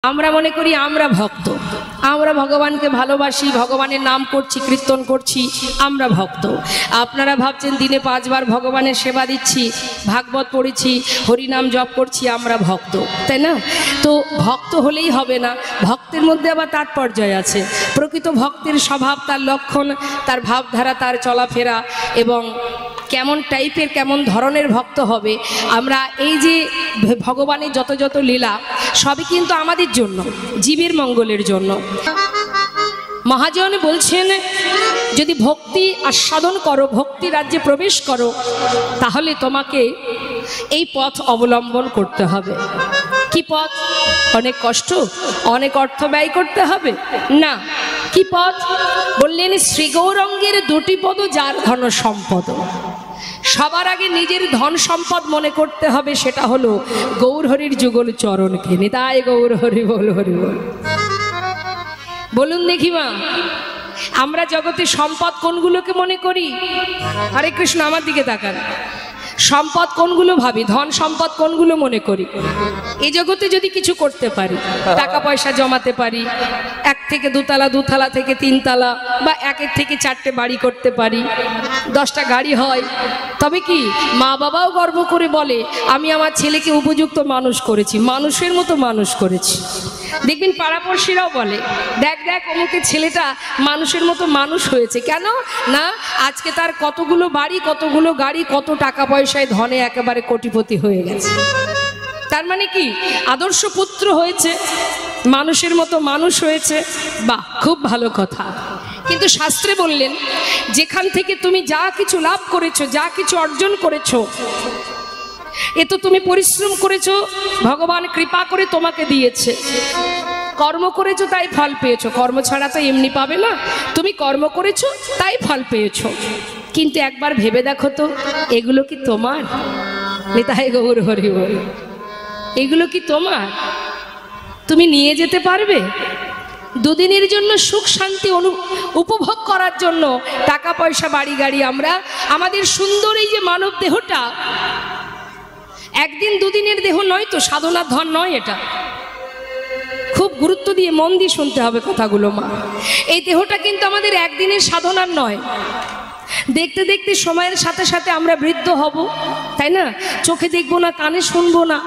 আমরা মনে করি আমরা ভক্ত, আমরা ভগবানকে ভালোবাসি, ভগবানের নাম করছি, কীর্তন করছি, আমরা ভক্ত। আপনারা ভাবছেন দিনে 5 বার ভগবানের সেবা দিচ্ছি, ভাগবত পড়েছি, হরিনাম জপ করছি, আমরা ভক্ত, তাই না? তো ভক্ত হলেই হবে না, ভক্তের মধ্যে আবার তাৎপর্য আছে। প্রকৃত ভক্তের স্বভাব, তার লক্ষণ, তার ভাবধারা, তার চলাফেরা এবং কেমন টাইপের, কেমন ধরনের ভক্ত হবে। আমরা এই যে ভগবানের যত যত লীলা, সবই কিন্তু আমাদের জন্য, জীবের মঙ্গলের জন্য। মহাজন বলছেন, যদি ভক্তি আস্বাদন করো, ভক্তি রাজ্যে প্রবেশ করো, তাহলে তোমাকে এই পথ অবলম্বন করতে হবে। কি পথ? অনেক কষ্ট, অনেক অর্থ ব্যয় করতে হবে না। কি পথ? বললেন, শ্রী গৌরাঙ্গের 2টি পদ যার ধন সম্পদ। সবার আগে নিজের ধন সম্পদ মনে করতে হবে, সেটা হলো গৌরহরির যুগল চরণকে। নিতাই গৌর হরি বল, হরি বল। বলুন দেখি মা, আমরা জগতে সম্পদ কোনগুলোকে মনে করি? হরে কৃষ্ণ, আমার দিকে তাকান। সম্পদ কোনগুলো ভাবি? ধন সম্পদ কোনগুলো মনে করি? এই জগতে যদি কিছু করতে পারি, টাকা পয়সা জমাতে পারি, 1 থেকে 2 তলা, 2 তলা থেকে 3 তলা, বা 1 থেকে 4টে বাড়ি করতে পারি, 10টা গাড়ি হয়, তবে কি মা বাবাও গর্ব করে বলে, আমি আমার ছেলেকে উপযুক্ত মানুষ করেছি, মানুষের মতো মানুষ করেছি। দেখবেন পাড়াপড়শিরাও বলে, দেখ দেখ অমুকের ছেলেটা মানুষের মতো মানুষ হয়েছে। কেন না? আজকে তার কতগুলো বাড়ি, কতগুলো গাড়ি, কত টাকা পয়সায় ধনে একেবারে কোটিপতি হয়ে গেছে। তার মানে কি? আদর্শ পুত্র হয়েছে, মানুষের মতো মানুষ হয়েছে। বাহ, খুব ভালো কথা। কিন্তু শাস্ত্রে বললেন, যেখান থেকে তুমি যা কিছু লাভ করেছো, যা কিছু অর্জন করেছো, এ তো তুমি পরিশ্রম করেছো, ভগবান কৃপা করে তোমাকে দিয়েছে। কর্ম করেছো তাই ফল পেয়েছো, কর্ম ছাড়া তো এমনি পাবে না। তুমি কর্ম করেছো তাই ফল পেয়েছো। কিন্তু একবার ভেবে দেখো তো, এগুলো কি তোমার? নিতাই গৌর হরি বল। এগুলো কি তোমার? তুমি নিয়ে যেতে পারবে? দুদিনের জন্য সুখ শান্তি উপভোগ করার জন্য টাকা পয়সা, বাড়ি গাড়ি, আমরা আমাদের সুন্দর এই যে মানব দেহটা, 1 দিন 2 দিনের দেহ নয় তো, সাধনার ধন নয় এটা। খুব গুরুত্ব দিয়ে মন দিয়ে শুনতে হবে কথাগুলো মা। এই দেহটা কিন্তু আমাদের 1 দিনের সাধনার নয়। দেখতে দেখতে সময়ের সাথে সাথে আমরা বৃদ্ধ হব, তাই না? চোখে দেখবো না, কানে শুনবো না।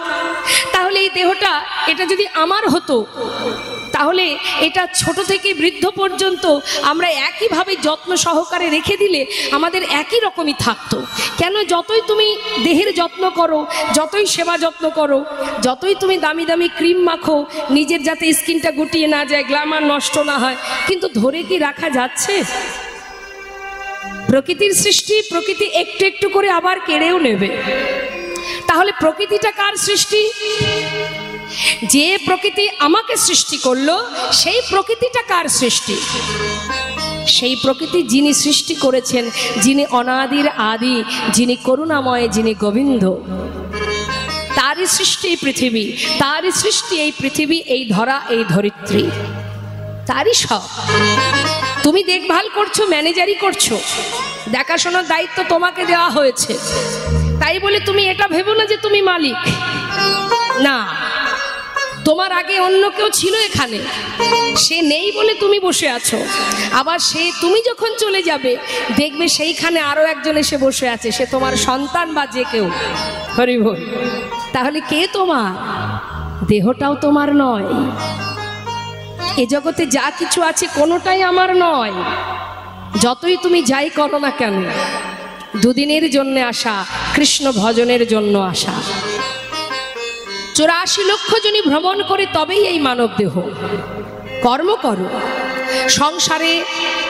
তাহলে এই দেহটা, এটা যদি আমার হতো, তাহলে এটা ছোট থেকে বৃদ্ধ পর্যন্ত আমরা একইভাবে যত্ন সহকারে রেখে দিলে আমাদের একই রকমই থাকতো। কেন? যতই তুমি দেহের যত্ন করো, যতই সেবা যত্ন করো, যতই তুমি দামি দামি ক্রিম মাখো, নিজের যাতে স্কিনটা গুটিয়ে না যায়, গ্ল্যামার নষ্ট না হয়, কিন্তু ধরে কি রাখা যাচ্ছে? প্রকৃতির সৃষ্টি, প্রকৃতি একটু একটু করে আবার কেড়েও নেবে। তাহলে প্রকৃতিটা কার সৃষ্টি? যে প্রকৃতি আমাকে সৃষ্টি করলো, সেই প্রকৃতিটা কার সৃষ্টি? সেই প্রকৃতি যিনি সৃষ্টি করেছেন, যিনি অনাদির আদি, যিনি করুণাময়, যিনি গোবিন্দ, তারই সৃষ্টি এই পৃথিবী, তারই সৃষ্টি এই পৃথিবী, এই ধরা, এই ধরিত্রী, তারই সব। তুমি দেখভাল করছো, ম্যানেজারি করছো, দেখাশোনার দায়িত্ব তোমাকে দেওয়া হয়েছে। তাই বলে তুমি এটা ভেবো না যে তুমি মালিক। না, তোমার আগে অন্য কেউ ছিল এখানে, সে নেই বলে তুমি বসে আছো। আবার তুমি যখন চলে যাবে, দেখবে সেইখানে আরো একজন এসে বসে আছে, সে তোমার সন্তান বা যে কেউ। হরি বল। তাহলে কে তোমার? দেহটাও তোমার নয়। এ জগতে যা কিছু আছে কোনোটাই আমার নয়। যতই তুমি যাই করো না কেন, 2 দিনের জন্য আসা, কৃষ্ণ ভজনের জন্য আসা। 84 লক্ষ জনই ভ্রমণ করে তবেই এই মানব দেহ। কর্ম করো, সংসারে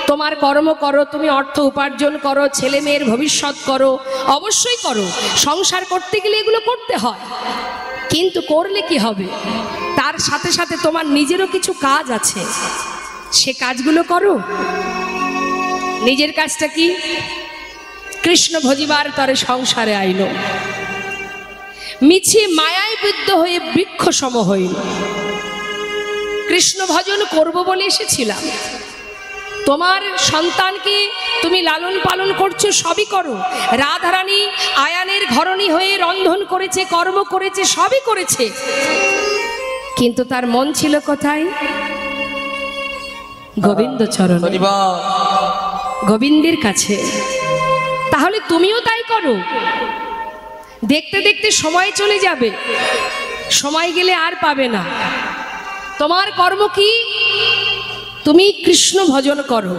তোমার কর্ম করো, তুমি অর্থ উপার্জন করো, ছেলে মেয়ের ভবিষ্যৎ করো, অবশ্যই করো। সংসার করতে গেলে এগুলো করতে হয়, কিন্তু করলে কি হবে? তার সাথে সাথে তোমার নিজেরও কিছু কাজ আছে, সে কাজগুলো করো। নিজের কাজটা কি? কৃষ্ণ ভজিবার তরে সংসারে আইল, মিছে মায়ায় বৃদ্ধ হয়ে বৃক্ষ সম হইল। কৃষ্ণ ভজন করব বলে এসেছিলাম। তোমার সন্তানকে তুমি লালন পালন করছো, সবই করো। রাধারানী আয়ানের ঘরণী হয়ে রন্ধন করেছে, কর্ম করেছে, সবই করেছে। কিন্তু তার মন ছিল কোথায়? গোবিন্দ চরণে, গোবিন্দের কাছে। তাহলে তুমিও তাই করো। দেখতে দেখতে সময় চলে যাবে, সময় গেলে আর পাবে না। তোমার কর্ম কি? তুমি কৃষ্ণ ভজন করো,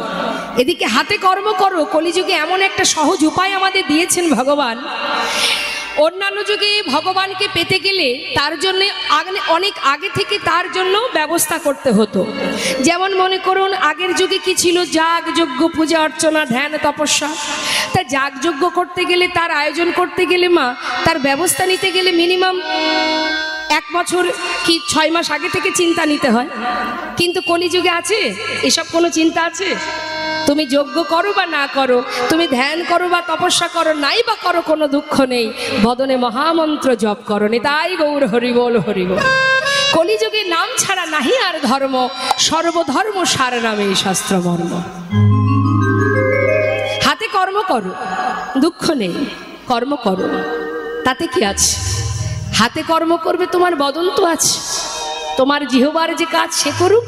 এদিকে হাতে কর্ম করো। কলিযুগে এমন একটা সহজ উপায় আমাদের দিয়েছেন ভগবান। অন্যান্য যুগে ভগবানকে পেতে গেলে তার জন্য অনেক আগে থেকে তার জন্য ব্যবস্থা করতে হতো। যেমন মনে করুন আগের যুগে কি ছিল? যাগ যজ্ঞ, পূজা অর্চনা, ধ্যান, তপস্যা। তা যাগযজ্ঞ করতে গেলে, তার আয়োজন করতে গেলে, মা তার ব্যবস্থা নিতে গেলে মিনিমাম 1 বছর কি 6 মাস আগে থেকে চিন্তা নিতে হয়। কিন্তু কলিযুগে আছে এসব কোনো চিন্তা আছে? তুমি যজ্ঞ করো বা না করো, তুমি ধ্যান করো বা তপস্যা করো, নাই বা করো, কোনো দুঃখ নেই। বদনে মহামন্ত্র জপ করো, নিতাই গৌর হরিবোল হরিবোল। কলিযুগে নাম ছাড়া নাহি আর ধর্ম, সর্বধর্ম সার নামে শাস্ত্র মর্ম। হাতে কর্ম করো, দুঃখ নেই, কর্ম করো, তাতে কি আছে? হাতে কর্ম করবে, তোমার বদন তো আছে। তোমার জিহ্বার যে কাজ সে করুক।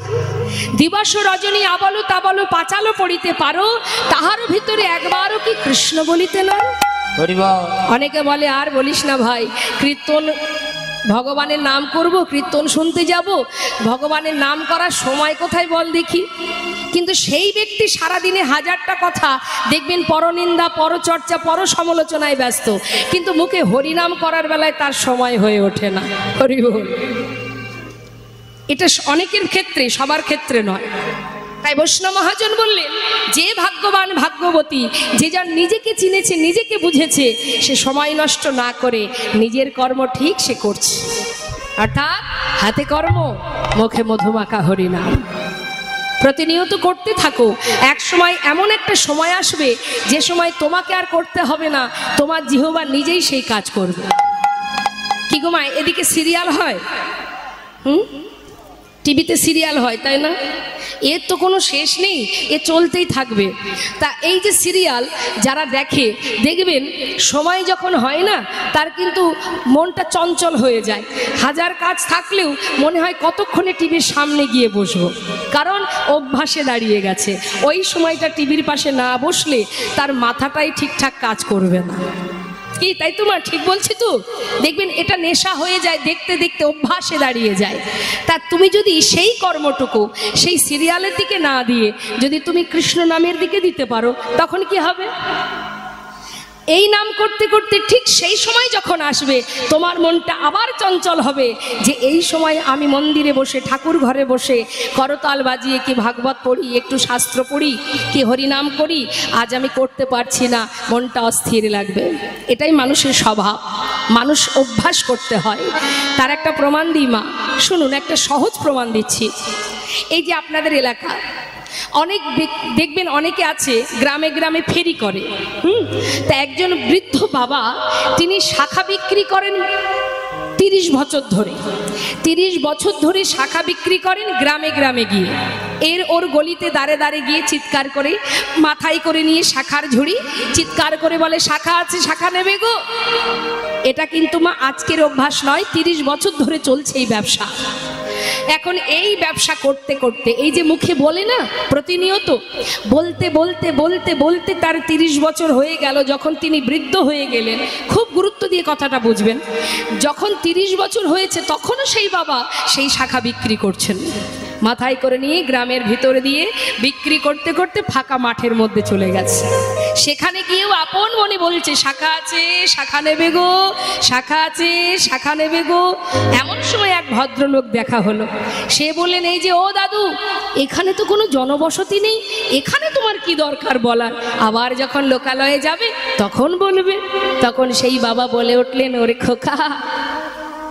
দিবস রজনী আবলো তাবলো পাঁচালো পড়িতে পারো, তাহার ভিতরে একবারও কি কৃষ্ণ বলিতে না? অনেকে বলে আর বলিস না ভাই, কীর্তন ভগবানের নাম করব, কীর্তন শুনতে যাব, ভগবানের নাম করার সময় কোথায় বল দেখি? কিন্তু সেই ব্যক্তি সারাদিনে 1000টা কথা দেখবেন পরনিন্দা, পরচর্চা, পর সমালোচনায় ব্যস্ত, কিন্তু মুখে হরিনাম করার বেলায় তার সময় হয়ে ওঠে না। হরি বল। এটা অনেকের ক্ষেত্রে, সবার ক্ষেত্রে নয়। তাই বৈষ্ণব মহাজন বললেন, যে ভাগ্যবান ভাগ্যবতী, যে যার নিজেকে চিনেছে, নিজেকে বুঝেছে, সে সময় নষ্ট না করে নিজের কর্ম ঠিক সে করছে। অর্থাৎ হাতে কর্ম, মুখে মধুমাখা হরিনাম প্রতিনিয়ত করতে থাকো। এক সময় এমন একটা সময় আসবে যে সময় তোমাকে আর করতে হবে না, তোমার জিহ্বা নিজেই সেই কাজ করবে। কি গো মা, এদিকে সিরিয়াল হয়, টিভিতে সিরিয়াল হয়, তাই না? এর তো কোনো শেষ নেই, এ চলতেই থাকবে। তা এই যে সিরিয়াল যারা দেখে, দেখবেন সময় যখন হয় না, তার কিন্তু মনটা চঞ্চল হয়ে যায়। 1000 কাজ থাকলেও মনে হয় কতক্ষণে টিভির সামনে গিয়ে বসবো, কারণ অভ্যাসে দাঁড়িয়ে গেছে। ওই সময়টা টিভির পাশে না বসলে তার মাথাটাই ঠিকঠাক কাজ করবে না। কি তাই তো মা, ঠিক বলছি তো? দেখবেন এটা নেশা হয়ে যায়, দেখতে দেখতে অভ্যাসে দাঁড়িয়ে যায়। তা তুমি যদি সেই কর্মটুকু সেই সিরিয়ালের দিকে না দিয়ে যদি তুমি কৃষ্ণ নামের দিকে দিতে পারো, তখন কি হবে? এই নাম করতে করতে ঠিক সেই সময় যখন আসবে, তোমার মনটা আবার চঞ্চল হবে যে এই সময় আমি মন্দিরে বসে, ঠাকুর ঘরে বসে করতাল বাজিয়ে কি ভাগবত পড়ি, একটু শাস্ত্র পড়ি, কি হরিনাম করি, আজ আমি করতে পারছি না, মনটা অস্থির লাগবে। এটাই মানুষের স্বভাব, মানুষ অভ্যাস করতে হয়। তার একটা প্রমাণ দিই মা, শুনুন, একটা সহজ প্রমাণ দিচ্ছি। এই যে আপনাদের এলাকা অনেক দেখবেন অনেকে আছে গ্রামে গ্রামে ফেরি করে। তা একজন বৃদ্ধ বাবা, তিনি শাখা বিক্রি করেন 30 বছর ধরে। 30 বছর ধরে শাখা বিক্রি করেন গ্রামে গ্রামে গিয়ে। ওর গলিতে দাঁড়ে দাঁড়ে গিয়ে চিৎকার করে, মাথায় করে নিয়ে শাখার ঝুড়ি, চিৎকার করে বলে, শাখা আছে, শাখা নেবে গো। এটা কিন্তু মা আজকের অভ্যাস নয়, 30 বছর ধরে চলছে এই ব্যবসা। এখন এই ব্যবসা করতে করতে, এই যে মুখে বলে না প্রতিনিয়ত, বলতে বলতে বলতে বলতে তার 30 বছর হয়ে গেল। যখন তিনি বৃদ্ধ হয়ে গেলেন, খুব গুরুত্ব দিয়ে কথাটা বুঝবেন, যখন 30 বছর হয়েছে তখনও সেই বাবা সেই শাখা বিক্রি করছেন, মাথায় করে নিয়ে গ্রামের ভিতরে দিয়ে বিক্রি করতে করতে ফাঁকা মাঠের মধ্যে চলে গেছে। সেখানে গিয়েও আপন মনে বলছে, শাখা আছে, শাখা নেবে গো, শাখা আছে, শাখা নেবে গো। এমন সময় এক ভদ্রলোক দেখা হলো। সে বললেন, এই যে ও দাদু, এখানে তো কোনো জনবসতি নেই, এখানে তোমার কি দরকার বলার? আবার যখন লোকালয়ে যাবে তখন বলবে। তখন সেই বাবা বলে উঠলেন, ওরে খোকা,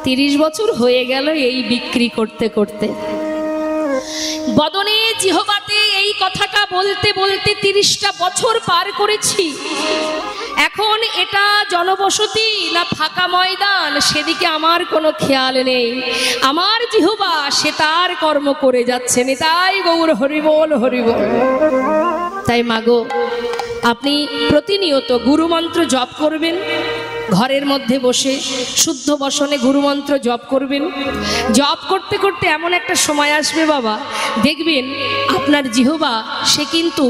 30 বছর হয়ে গেল এই বিক্রি করতে করতে, বদনে জিহ্বাতে এই কথাটা বলতে বলতে 30টা বছর পার করেছি। এখন এটা জনবসতি না ফাঁকা ময়দান, সেদিকে আমার কোনো খেয়াল নেই। আমার জিহ্বা সে তার কর্ম করে যাচ্ছে। নিতাই গৌর হরিবোল হরিবোল। তাই মাগো, আপনি প্রতিনিয়ত গুরুমন্ত্র জপ করবেন, ঘরের মধ্যে বসে শুদ্ধ বসনে গুরুমন্ত্র জপ করবেন। জপ করতে করতে এমন একটা সময় আসবে বাবা, দেখবেন আপনার জিহ্বা সে কিন্তু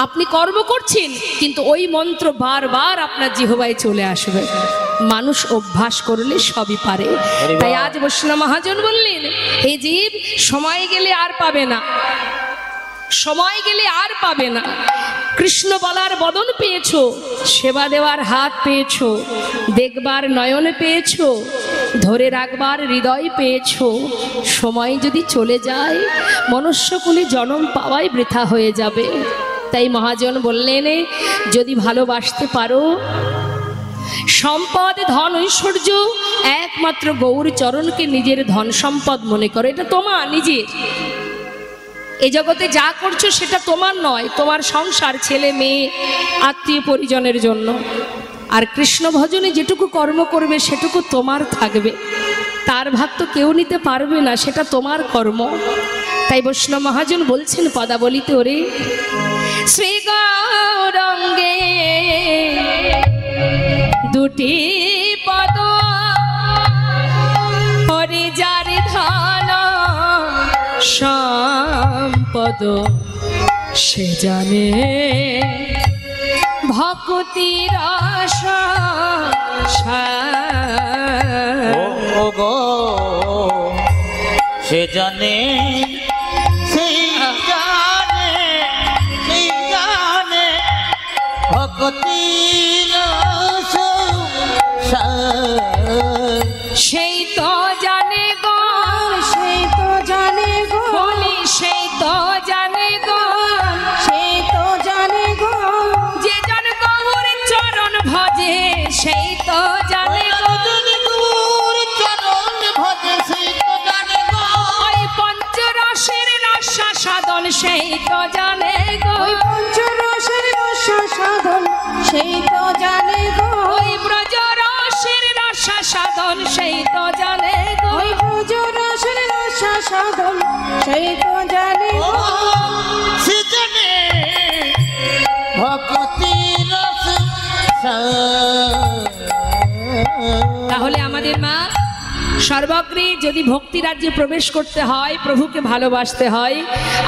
আপনি কর্ম করছেন কিন্তু ওই মন্ত্র বারবার আপনার জিহ্বায় চলে আসবে। মানুষ অভ্যাস করলে সবই পারে। তাই আজ বৈষ্ণব মহাজন বললেন, এই জীব সময় গেলে আর পাবে না, সময় গেলে আর পাবে না। কৃষ্ণ বলার বদন পেয়েছো, সেবা দেওয়ার হাত পেয়েছো, দেখবার নয়ন পেয়েছো, ধরে রাখবার হৃদয় পেয়েছো। সময় যদি চলে যায় মনুষ্যকুলে জন্ম পাওয়াই বৃথা হয়ে যাবে। তাই মহাজন বললেন, যদি ভালোবাসতে পারো, সম্পদ ধন ঐশ্বর্য একমাত্র গৌর চরণকে নিজের ধন সম্পদ মনে করো। এটা তোমার নিজের, এই জগতে যা করছো সেটা তোমার নয়, তোমার সংসার, ছেলে মেয়ে, আত্মীয় পরিজনের জন্য। আর কৃষ্ণ ভজনে যেটুকু কর্ম করবে সেটুকু তোমার থাকবে, তার ভাগ তো কেউ নিতে পারবে না, সেটা তোমার কর্ম। তাই বৈষ্ণব মহাজন বলছেন পদাবলিতে, ওরে শ্রী গৌরাঙ্গে দুটি পদ, হরি যার ধন সম্পদ, সে জানে ভক্তি রস। সে জানে, সেই জানে, সেই জানে ভক্তি রস। সেই তো জানে গো, সেই তো জানে গো, বলি সেই তো জানে গো, সেই তো জানে গো, যে জন গৌর চরণ ভজে সেই তো জানে গো, গৌর চরণ ভজে সেই তো জানে গো। ওই পঞ্চরসের রস সাধন সেই তো জানে গো, ওই পঞ্চরসের রস সাধন সেই তো জানে গো, ওই ব্রজরসের রস সাধন সেই তো জানে গো, ওই ব্রজরসের রস সাধন সেই তো জানে গো। সে জানে ভক্তি রস। তাহলে আমাদের মা সর্বগ্রে যদি ভক্তি রাজ্যে প্রবেশ করতে হয়, প্রভুকে ভালোবাসতে হয়,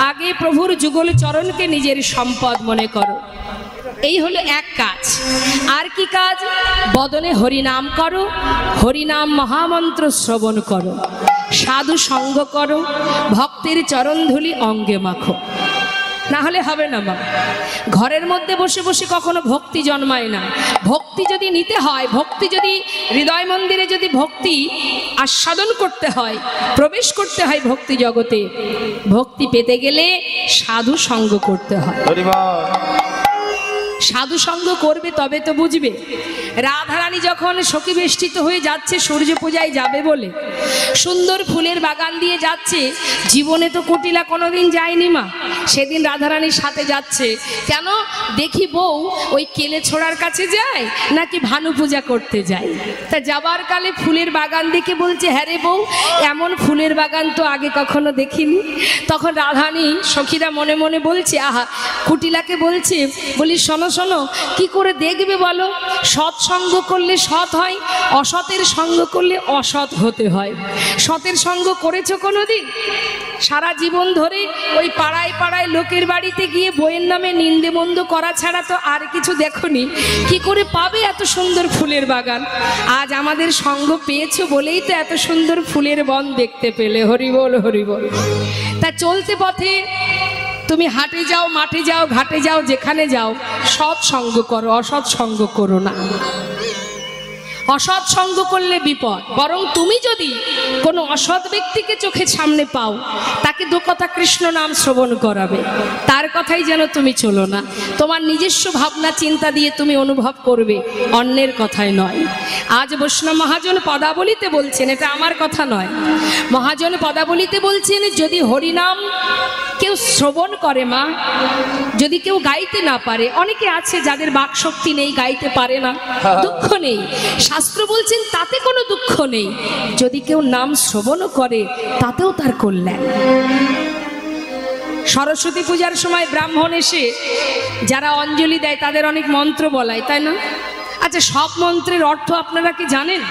আগে প্রভুর যুগল চরণকে নিজের সম্পদ মনে করো। এই হলো এক কাজ। আর কি কাজ? বদনে হরিনাম করো, হরিনাম মহামন্ত্র শ্রবণ করো, সাধু সঙ্গ করো, ভক্তের চরণধুলি অঙ্গে মাখো। না হলে হবে না মা। ঘরের মধ্যে বসে বসে কখনো ভক্তি জন্মায় না। ভক্তি যদি নিতে হয়, ভক্তি যদি হৃদয় মন্দিরে যদি ভক্তি আস্বাদন করতে হয়, প্রবেশ করতে হয় ভক্তি জগতে, ভক্তি পেতে গেলে সাধু সঙ্গ করতে হয়। সাধু সঙ্গ করবে তবে তো বুঝবে। রাধারানী যখন সখী বেষ্টিত হয়ে যাচ্ছে সূর্য পূজায় যাবে বলে, সুন্দর ফুলের বাগান দিয়ে যাচ্ছে, জীবনে তো কুটিলা কোনোদিন যায়নি মা, সেদিন রাধারানীর সাথে যাচ্ছে। কেন? দেখি বউ ওই কেলে ছোড়ার কাছে যায় নাকি ভানু পূজা করতে যায়। তা যাবার কালে ফুলের বাগান দেখে বলছে, হ্যাঁ রে বউ, এমন ফুলের বাগান তো আগে কখনো দেখিনি। তখন রাধারানী সখীরা মনে মনে বলছে, আহা, কুটিলাকে বলছে, বলি শোনো শোনো, কি করে দেখবে বলো? সৎসঙ্গ করলে সৎ হয়, অসতের সঙ্গ করলে অসৎ হতে হয়। সতের সঙ্গ করেছো কোনোদিন? সারা জীবন ধরে ওই পাড়ায় পাড়ায় লোকের বাড়িতে গিয়ে বইয়ের নামে নিন্দে মন্দ করা ছাড়া তো আর কিছু দেখনি। কি করে পাবে এত সুন্দর ফুলের বাগান? আজ আমাদের সঙ্গ পেয়েছো বলেই তো এত সুন্দর ফুলের বন দেখতে পেলে। হরি বল, হরি বল। তা চলতে পথে তুমি হাটে যাও, মাঠে যাও, ঘাটে যাও, যেখানে যাও, সৎ সঙ্গ করো, অসৎ সঙ্গ করো না। অসৎ সঙ্গ করলে বিপদ। বরং তুমি যদি কোনো অসৎ ব্যক্তিকে চোখের সামনে পাও, তাকে দু কথা কৃষ্ণ নাম শ্রবণ করাবে, তার কথাই যেন তুমি চলো না। তোমার নিজস্ব ভাবনা চিন্তা দিয়ে তুমি অনুভব করবে, অন্যের কথায় নয়। আজ বৈষ্ণব মহাজন পদাবলিতে বলছেন, এটা আমার কথা নয়, মহাজন পদাবলিতে বলছেন, যদি হরিনাম কেউ শ্রবণ করে মা, যদি কেউ গাইতে না পারে, অনেকে আছে যাদের বাকশক্তি নেই, গাইতে পারে না, দুঃখ নেই। শাস্ত্র বলছেন তাতে কোনো দুঃখ নেই। যদি কেউ নাম শ্রবণও করে তাতেও তার কল্যাণ। সরস্বতী পূজার সময় ব্রাহ্মণ এসে যারা অঞ্জলি দেয় তাদের অনেক মন্ত্র বলায়, তাই না? আচ্ছা, সব মন্ত্রের অর্থ আপনারা কি জানেন?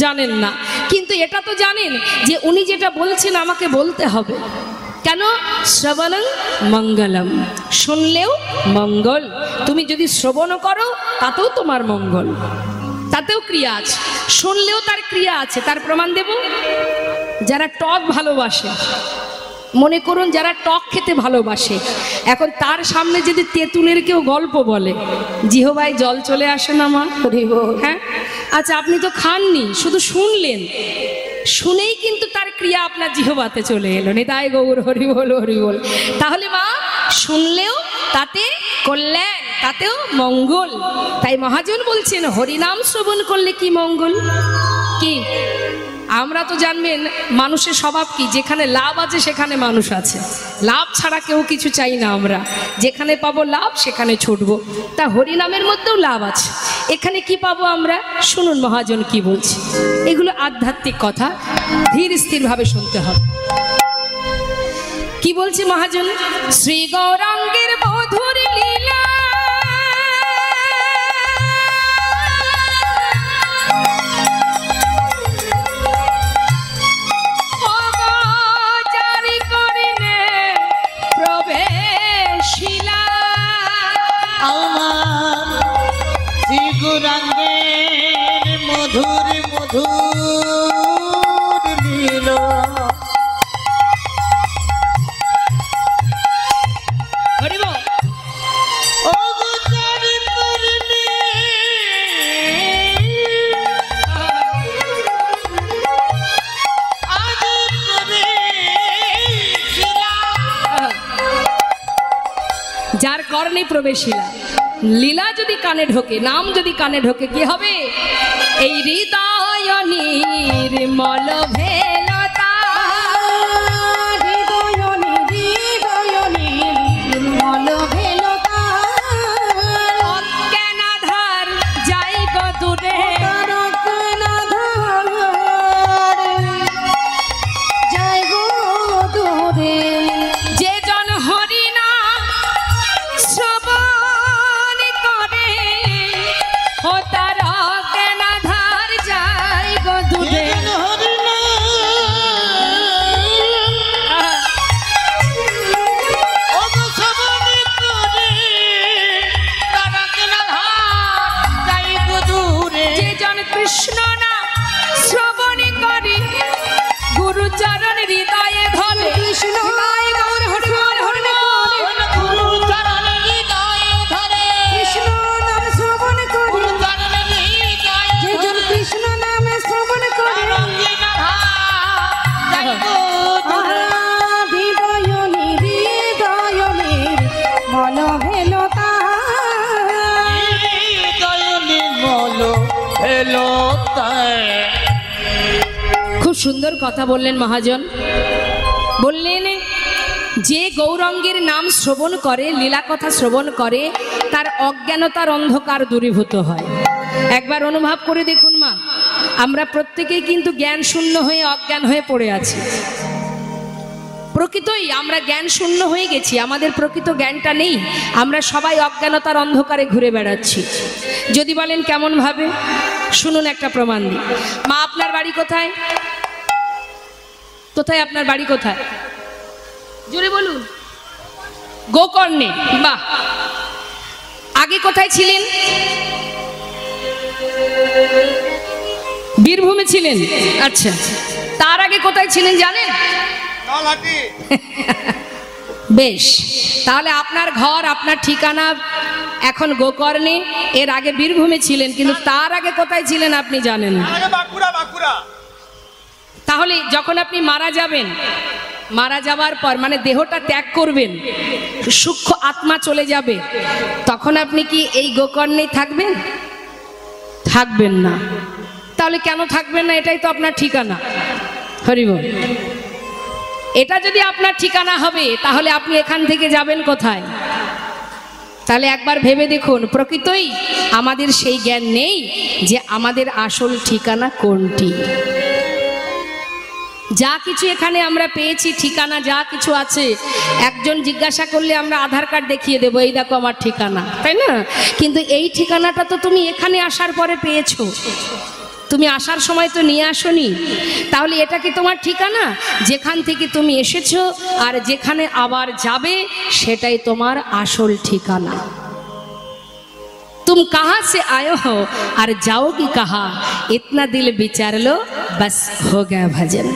জানেন না, কিন্তু এটা তো জানেন যে উনি যেটা বলছেন আমাকে বলতে হবে। কেন? শ্রবণং মঙ্গলম, শুনলেও মঙ্গল। তুমি যদি শ্রবণ করো তাতেও তোমার মঙ্গল, তাতেও ক্রিয়া আছে, শুনলেও তার ক্রিয়া আছে। তার প্রমাণ দেব। যারা টক ভালোবাসে, মনে করুন যারা টক খেতে ভালোবাসে, এখন তার সামনে যদি তেঁতুলের কেউ গল্প বলে, জিহবায় জল চলে আসে না মা? হ্যাঁ। আচ্ছা, আপনি তো খাননি, শুধু শুনলেন, শুনেই কিন্তু তার ক্রিয়া আপনার জিহবাতে চলে এলো। নিতাই গৌর হরি বল হরি বল। তাহলে মা, শুনলেও তাতে কল্যাণ, তাতেও মঙ্গল। তাই মহাজন বলছেন হরিনাম শ্রবণ করলে কি মঙ্গল। কি আমরা তো জানবেন মানুষের স্বভাব কি, যেখানে লাভ আছে সেখানে মানুষ আছে, লাভ ছাড়া কেউ কিছু চাই না। আমরা যেখানে পাবো লাভ সেখানে ছুটবো। তা হরিনামের মধ্যেও লাভ আছে। এখানে কি পাবো আমরা? শুনুন মহাজন কি বলছে। এগুলো আধ্যাত্মিক কথা, ধীর স্থিরভাবে শুনতে হবে। কি বলছে মহাজন? শ্রী গৌরাঙ্গের মধুর লীলা, আমার শ্রী গৌরাঙ্গের মধুর মধুর লীলা। যার কর্ণে প্রবেশিলা, লীলা যদি কানে ঢোকে, নাম যদি কানে ঢোকে, কি হবে? এই হৃদয় নির্মল ভেলতা, হৃদয় নির্মল ভেলতা, অজ্ঞানাধার যাই গো দূরে, জয় গো দূরে। যে জন হরিনা শ্রবণ করে, ও তার অজ্ঞানাধার যাই গো দূরে। যে জন কৃষ্ণ না শ্রবণ করে, গুরুচরণ হৃদয়ে ধরে, কৃষ্ণ কৃষ্ণ নাম শ্রবণ করে, যেজন কৃষ্ণ নামে শ্রবণ করে, হৃদয় নির্মল ভেলতা। খুব সুন্দর কথা বললেন মহাজন। বললেন যে গৌরাঙ্গের নাম শ্রবণ করে, লীলা কথা শ্রবণ করে, তার অজ্ঞানতার অন্ধকার দূরীভূত হয়। একবার অনুভব করে দেখুন মা, আমরা প্রত্যেকেই কিন্তু জ্ঞান শূন্য হয়ে অজ্ঞান হয়ে পড়ে আছি। প্রকৃতই আমরা জ্ঞান শূন্য হয়ে গেছি, আমাদের প্রকৃত জ্ঞানটা নেই। আমরা সবাই অজ্ঞানতার অন্ধকারে ঘুরে বেড়াচ্ছি। যদি বলেন কেমন ভাবে, শুনুন একটা প্রমাণ দিই। মা, আপনার বাড়ি কোথায়? কোথায় আপনার বাড়ি? কোথায়? জোরে বলুন। গোকর্ণে। বাহ। আগে কোথায় ছিলেন? বীরভূমে ছিলেন। আচ্ছা, তার আগে কোথায় ছিলেন জানেন? বেশ, তাহলে আপনার ঘর, আপনার ঠিকানা এখন গোকর্ণে, এর আগে বীরভূমে ছিলেন, কিন্তু তার আগে কোথায় ছিলেন আপনি জানেন না। তাহলে যখন আপনি মারা যাবেন, মারা যাওয়ার পর মানে দেহটা ত্যাগ করবেন, সূক্ষ্ম আত্মা চলে যাবে, তখন আপনি কি এই গোকর্ণেই থাকবেন? থাকবেন না। তাহলে কেন থাকবেন না? এটাই তো আপনার ঠিকানা। হরি বল। এটা যদি আপনার ঠিকানা হবে, তাহলে আপনি এখান থেকে যাবেন কোথায়? তাহলে একবার ভেবে দেখুন, প্রকৃতই আমাদের সেই জ্ঞান নেই যে আমাদের আসল ঠিকানা কোনটি। যা কিছু এখানে আমরা পেয়েছি, ঠিকানা যা কিছু আছে, একজন জিজ্ঞাসা করলে আমরা আধার কার্ড দেখিয়ে দেবো, এই দেখো আমার ঠিকানা, তাই না? কিন্তু এই ঠিকানাটা তো তুমি এখানে আসার পরে পেয়েছো, তুমি আসার সময় তো নিয়ে আসোনি। তাহলে এটা কি তোমার ঠিকানা? যেখান থেকে তুমি এসেছো আর যেখানে আবার যাবে সেটাই তোমার আসল ঠিকানা। तुम कहाँ से आए हो और जाओगी कहाँ, इतना दिल विचार लो, बस हो गया भजन।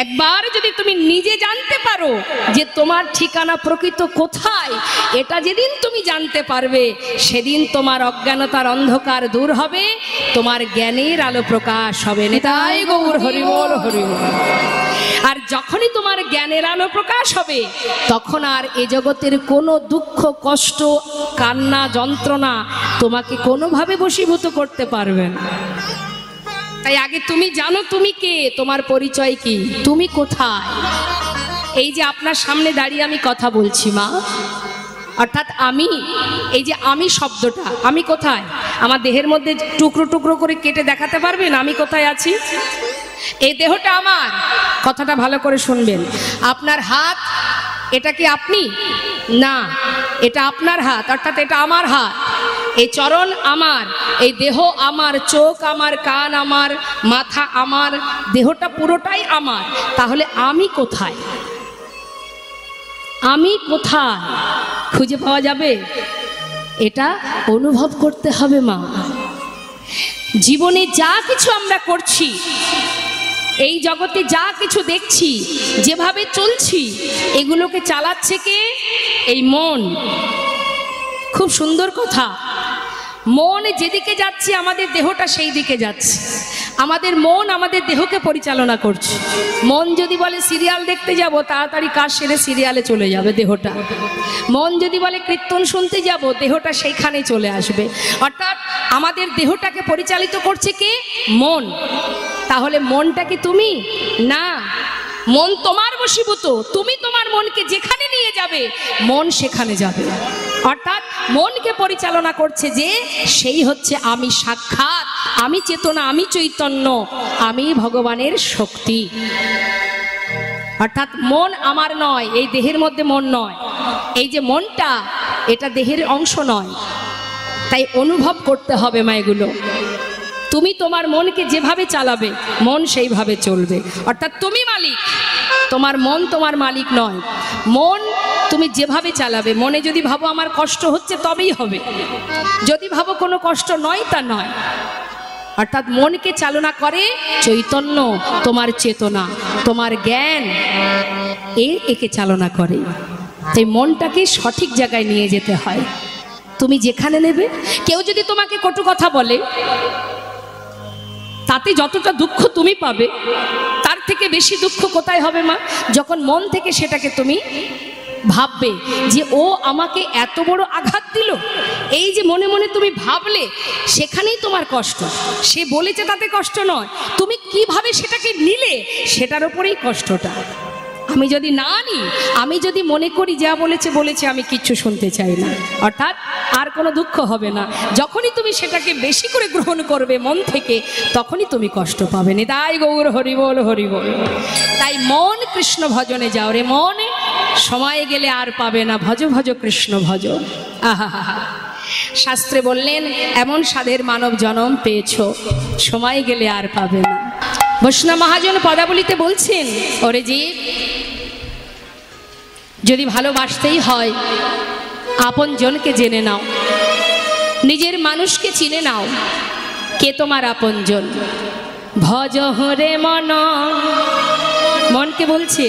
একবার যদি তুমি নিজে জানতে পারো যে তোমার ঠিকানা প্রকৃত কোথায়, এটা যেদিন তুমি জানতে পারবে সেদিন তোমার অজ্ঞানতার অন্ধকার দূর হবে, তোমার জ্ঞানের আলো প্রকাশ হবে। নিতাই গৌর হরি বল হরি বল। আর যখনই তোমার জ্ঞানের আলো প্রকাশ হবে তখন আর এ জগতের কোনো দুঃখ কষ্ট কান্না যন্ত্রণা তোমাকে কোনোভাবে বশীভূত করতে পারবে না। তাই আগে তুমি জানো তুমি কে, তোমার পরিচয় কি, তুমি কোথায়। এই যে আপনার সামনে দাঁড়িয়ে আমি কথা বলছি মা, অর্থাৎ আমি, এই যে আমি শব্দটা, আমি কোথায়? আমার দেহের মধ্যে টুকরো টুকরো করে কেটে দেখাতে পারবেন আমি কোথায় আছি? এই দেহটা আমার, কথাটা ভালো করে শুনবেন। আপনার হাত, এটা কি আপনি? না, এটা আপনার হাত, অর্থাৎ এটা আমার হাত। এই চরণ আমার, এই দেহ আমার, চোখ আমার, কান আমার, মাথা আমার, দেহটা পুরোটাই আমার। তাহলে আমি কোথায়? আমি কোথায় খুঁজে পাওয়া যাবে? এটা অনুভব করতে হবে মা। জীবনে যা কিছু আমরা করছি, এই জগতে যা কিছু দেখছি, যেভাবে চলছি, এগুলোকে চালাচ্ছে কে? এই মন। খুব সুন্দর কথা, মন যেদিকে যাচ্ছে আমাদের দেহটা সেই দিকে যাচ্ছে। আমাদের মন আমাদের দেহকে পরিচালনা করছে। মন যদি বলে সিরিয়াল দেখতে যাব, তাড়াতাড়ি কাজ সেরে সিরিয়ালে চলে যাবে দেহটা। মন যদি বলে কীর্তন শুনতে যাব, দেহটা সেইখানে চলে আসবে। অর্থাৎ আমাদের দেহটাকে পরিচালিত করছে কে? মন। তাহলে মনটা কি তুমি? না, মন তোমার বশীভূত। তুমি তোমার মনকে যেখানে নিয়ে যাবে মন সেখানে যাবে। অর্থাৎ মনকে পরিচালনা করছে যে, সেই হচ্ছে আমি সাক্ষাৎ, আমি চেতনা, আমি চৈতন্য, আমি ভগবানের শক্তি। অর্থাৎ মন আমার নয়, এই দেহের মধ্যে মন নয়। এই যে মনটা, এটা দেহের অংশ নয়। তাই অনুভব করতে হবে মা এগুলো। তুমি তোমার মনকে যেভাবে চালাবে মন সেইভাবে চলবে। অর্থাৎ তুমি মালিক, তোমার মন তোমার মালিক নয়। মন তুমি যেভাবে চালাবে, মনে যদি ভাবো আমার কষ্ট হচ্ছে তবেই হবে, যদি ভাবো কোনো কষ্ট নয় তা নয়। অর্থাৎ মনকে চালনা করে চৈতন্য, তোমার চেতনা, তোমার জ্ঞান, একে চালনা করে। তাই মনটাকে সঠিক জায়গায় নিয়ে যেতে হয়। তুমি যেখানে নেবে, কেউ যদি তোমাকে কটু কথা বলে, তাতে যতটা দুঃখ তুমি পাবে তার থেকে বেশি দুঃখ কোথায় হবে মা? যখন মন থেকে সেটাকে তুমি ভাববে যে ও আমাকে এত বড় আঘাত দিল, এই যে মনে মনে তুমি ভাবলে, সেখানেই তোমার কষ্ট। সে বলেছে তাতে কষ্ট নয়, তুমি কিভাবে সেটাকে নিলে সেটার উপরেই কষ্টটা। আমি যদি না নিই, আমি যদি মনে করি যা বলেছে বলেছে, আমি কিচ্ছু শুনতে চাই না, অর্থাৎ আর কোনো দুঃখ হবে না। যখনই তুমি সেটাকে বেশি করে গ্রহণ করবে মন থেকে, তখনই তুমি কষ্ট পাবে। নিতাই গৌর হরি বল হরি বল। তাই মন কৃষ্ণ ভজনে যাও রে মন, সময় গেলে আর পাবে না, ভজ ভজ কৃষ্ণ ভজ। আহা, শাস্ত্রে বললেন এমন স্বাদের মানব জনম পেয়েছ, সময় গেলে আর পাবে না। বৈষ্ণব মহাজন পদাবলিতে বলছেন, ওরে জীব, যদি ভালোবাসতেই হয় আপন জনকে জেনে নাও, নিজের মানুষকে চিনে নাও, কে তোমার আপন জন। ভজ হরে মন, মনকে বলছে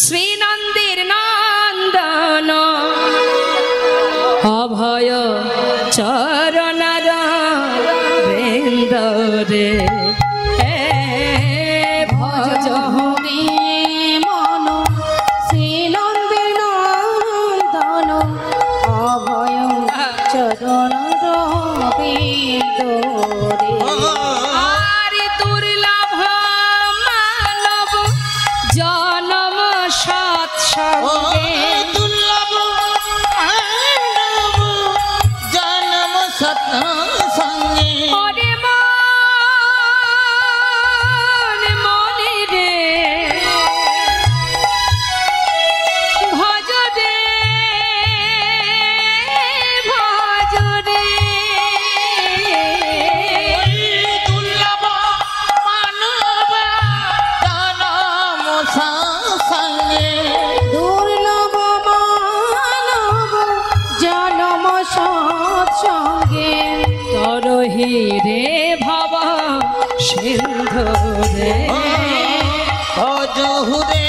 শ্রীনন্দের নন্দন, অভয় চরণার বৃন্দ রে। ভজ হরে মন শ্রীনন্দের নন্দন, অভয় চরণ বৃন্দ রে। আরে দুর্লভ মানব জনম সৎসঙ্গে, দুর্লভ মানব জনম সৎসঙ্গে। ওরে মন, মনে সাধুরে অজহুরে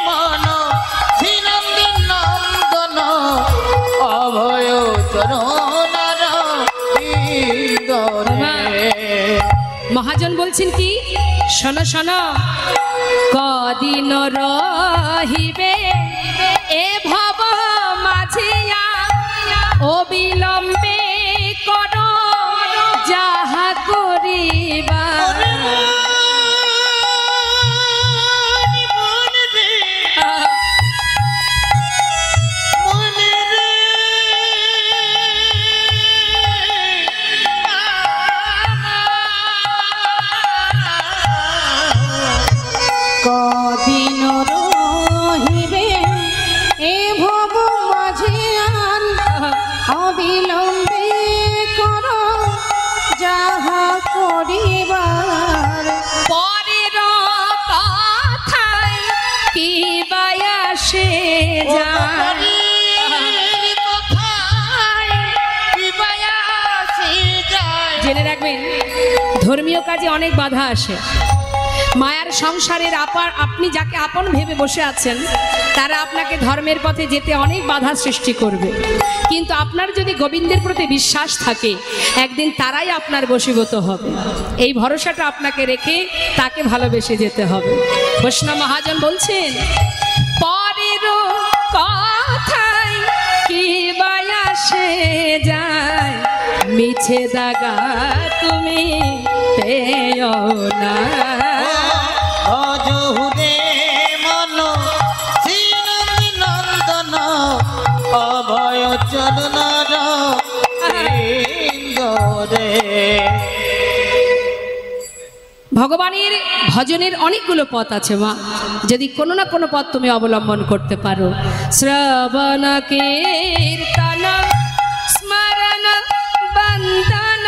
মন শ্রীনন্দী নন্দন অভয় চরণার হৃদয়ে। মহাজন বলছেন কি, শোনো শোনো, কদিন রহিবে এ ভব মাঝিয়া অবিলম্বে কর যাহা করিবা। কদিন রহিবে এ ভব মাঝিয়ান অবিলম্বে কর যাহা করিবার। পরের কথায় কি বায়াসে যায়, জেনে রাখবেন ধর্মীয় কাজে অনেক বাধা আসে। মায়ার সংসারের আপনি যাকে আপন ভেবে বসে আছেন তারা আপনাকে ধর্মের পথে যেতে অনেক বাধা সৃষ্টি করবে, কিন্তু আপনার যদি গোবিন্দের প্রতি বিশ্বাস থাকে একদিন তারাই আপনার বশীভূত হবে। এই ভরসাটা আপনাকে রেখে তাকে ভালোবেসে যেতে হবে। বৈষ্ণব মহাজন বলছেন, পরের কথায় কি বায়াসে যায়, মিছে দাগা তুমি পেও না। অজহুরে মন শ্রীনন্দী নন্দন অভয় চরণার হৃদয়ে। ভগবানের ভজনের অনেকগুলো পথ আছে মা, যদি কোনো না কোনো পথ তুমি অবলম্বন করতে পারো। শ্রবণ কীর্তন স্মরণ বন্দন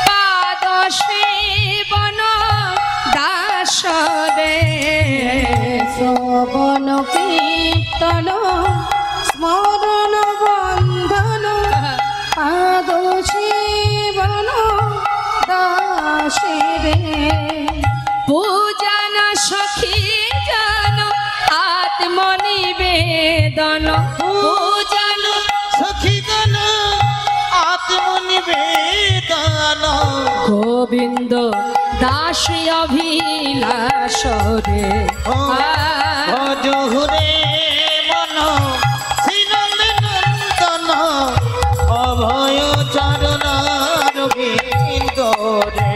পাদ সেবন দাস রে। শ্রবণ কীর্তন স্মরণ বন্ধন পাদ সেবন দাসেরে। পূজন সখী জন আত্মনিবেদন, পূজন সখীগণ আত্মনিবেদন গোবিন্দ দাস অভিলাষ রে। অজহুরে মন শ্রীনন্দী নন্দন অভয় চরণার হৃদয়ে।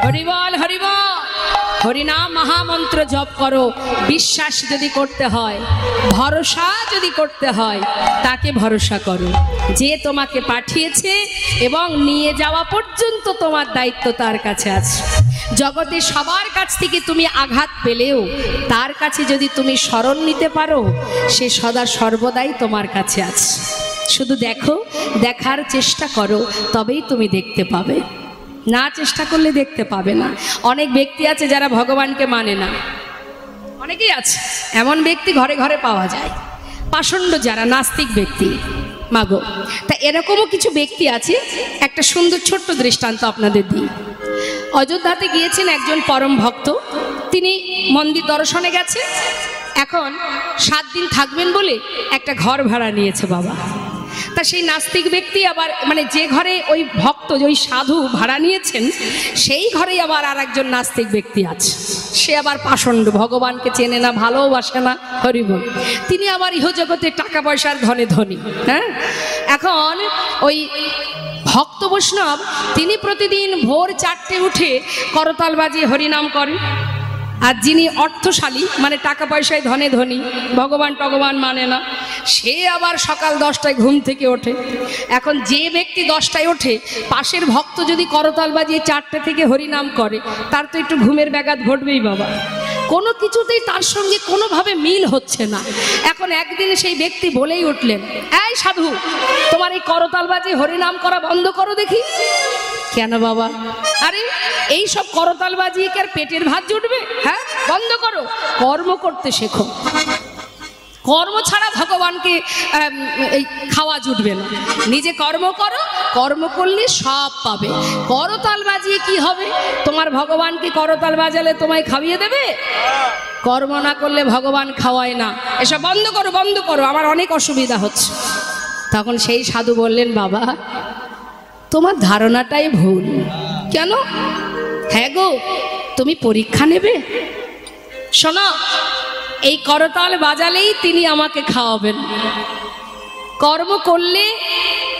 হরিবল হরিবল, হরিনাম মহামন্ত্র জপ করো। বিশ্বাস যদি করতে হয়, ভরসা যদি করতে হয়, তাকে ভরসা করো যে তোমাকে পাঠিয়েছে এবং নিয়ে যাওয়া পর্যন্ত তোমার দায়িত্ব তার কাছে আছে। জগতে সবার কাছ থেকে তুমি আঘাত পেলেও তার কাছে যদি তুমি শরণ নিতে পারো, সে সদা সর্বদাই তোমার কাছে আছে। শুধু দেখো, দেখার চেষ্টা করো, তবেই তুমি দেখতে পাবে। না চেষ্টা করলে দেখতে পাবে না। অনেক ব্যক্তি আছে যারা ভগবানকে মানে না, অনেকেই আছে এমন ব্যক্তি ঘরে ঘরে পাওয়া যায়, পাষণ্ড যারা নাস্তিক ব্যক্তি মাগো। তা এরকমও কিছু ব্যক্তি আছে। একটা সুন্দর ছোট্ট দৃষ্টান্ত আপনাদের দিই। অযোধ্যাতে গিয়েছেন একজন পরম ভক্ত, তিনি মন্দির দর্শনে গেছে। এখন 7 দিন থাকবেন বলে একটা ঘর ভাড়া নিয়েছে বাবা। তা সেই নাস্তিক ব্যক্তি আবার মানে যে ঘরে ওই ভক্ত ওই সাধু ভাড়া নিয়েছেন সেই ঘরেই আবার আর একজন নাস্তিক ব্যক্তি আছে। সে আবার পাষণ্ড, ভগবানকে চেনে না, ভালোবাসে না, হরিবল। তিনি আবার ইহজগতে টাকা পয়সার ধনে ধনী। হ্যাঁ, এখন ওই ভক্ত বৈষ্ণব তিনি প্রতিদিন ভোর 4টে উঠে করতাল বাজিয়ে হরিনাম করেন। আর যিনি অর্থশালী মানে টাকা পয়সায় ধনে ধনী, ভগবান টগবান মানে না, সে আবার সকাল 10টায় ঘুম থেকে ওঠে। এখন যে ব্যক্তি 10টায় ওঠে, পাশের ভক্ত যদি করতাল বাজিয়ে 4টে থেকে হরিনাম করে, তার তো একটু ঘুমের ব্যাঘাত ঘটবেই বাবা। কোনো কিছুতেই তার সঙ্গে কোনোভাবে মিল হচ্ছে না। এখন একদিন সেই ব্যক্তি বলেই উঠলেন, এই সাধু, তোমার এই করতাল বাজিয়ে হরিনাম করা বন্ধ করো দেখি। কেন বাবা? আরে এই সব করতাল বাজিয়ে কি আর পেটের ভাত জুটবে? হ্যাঁ, বন্ধ করো, কর্ম করতে শেখো। কর্ম ছাড়া ভগবানকে এই খাওয়া জুটবে না। নিজে কর্ম করো, কর্ম করলে সব পাবে। করতাল বাজিয়ে কি হবে? তোমার ভগবানকে করতাল বাজালে তোমায় খাইয়ে দেবে? কর্ম না করলে ভগবান খাওয়ায় না। এসব বন্ধ করো, বন্ধ করো, আমার অনেক অসুবিধা হচ্ছে। তখন সেই সাধু বললেন, বাবা তোমার ধারণাটাই ভুল। কেন? হ্যাঁ গো, তুমি পরীক্ষা নেবে? শোনো, এই করতাল বাজালেই তিনি আমাকে খাওয়াবেন। কর্ম করলে,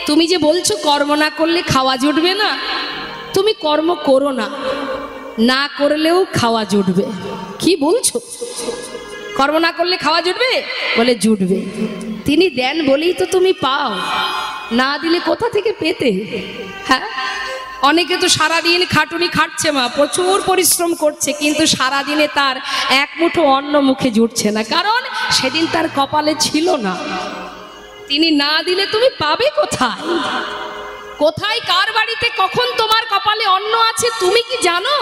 তুমি যে বলছো কর্ম না করলে খাওয়া জুটবে না, তুমি কর্ম করো না, না করলেও খাওয়া জুটবে। কি বলছো? কর্ম না করলে খাওয়া জুটবে? বলে জুটবে। তিনি দেন বলেই তো তুমি পাও, না দিলে কোথা থেকে পেতে? হ্যাঁ, অনেকে তো সারাদিন খাটুনি খাটছে মা, প্রচুর পরিশ্রম করছে, কিন্তু সারাদিনে তার এক মুঠো অন্ন মুখে জুটছে না, কারণ সেদিন তার কপালে ছিল না। তিনি না দিলে তুমি পাবে কোথায়? কোথায় কার বাড়িতে কখন তোমার কপালে অন্ন আছে তুমি কি জানো?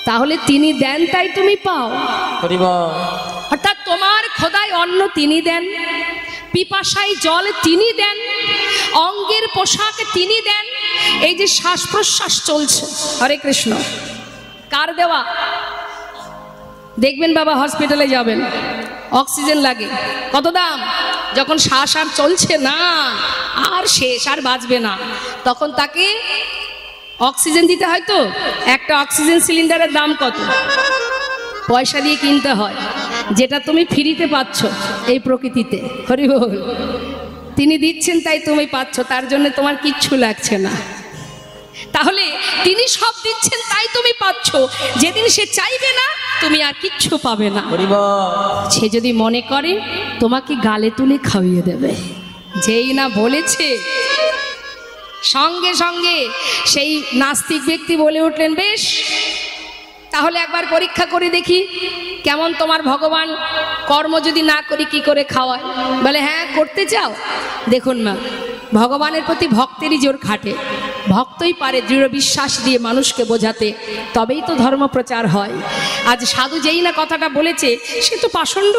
তাহলে তিনি দেন তাই তুমি পাও। অর্থাৎ তোমার খোদায় অন্ন তিনি দেন, পিপাসায় জল তিনি দেন, অঙ্গের পোশাক তিনি দেন, এই যে শ্বাস প্রশ্বাস চলছে, হরে কৃষ্ণ, কার দেওয়া? দেখবেন বাবা, হসপিটালে যাবেন, অক্সিজেন লাগে, কত দাম? যখন শ্বাস আর চলছে না, আর শেষ, আর বাঁচবে না, তখন তাকে অক্সিজেন দিতে হয়। তো একটা অক্সিজেন সিলিন্ডারের দাম কত? পয়সা দিয়ে কিনতে হয়, যেটা তুমি ফ্রিতে পাচ্ছ এই প্রকৃতিতে। হরি বল। তিনি দিচ্ছেন তাই তুমি পাচ্ছ, তার জন্য তোমার কিচ্ছু লাগছে না। তাহলে তিনি সব দিচ্ছেন তাই তুমি পাচ্ছ। যেদিন সে চাইবে না, তুমি আর কিচ্ছু পাবে না। সে যদি মনে করে তোমাকে গালে তুলে খাইয়ে দেবে, যেই না বলেছে, সঙ্গে সঙ্গে সেই নাস্তিক ব্যক্তি বলে উঠলেন, বেশ তাহলে একবার পরীক্ষা করে দেখি কেমন তোমার ভগবান, কর্ম যদি না করি কি করে খাওয়ায়? বলে হ্যাঁ, করতে চাও? দেখুন না, ভগবানের প্রতি ভক্তেরই জোর খাটে, ভক্তই পারে দৃঢ় বিশ্বাস দিয়ে মানুষকে বোঝাতে, তবেই তো ধর্ম প্রচার হয়। আজ সাধু যেই না কথাটা বলেছে, সে তো পাষণ্ড,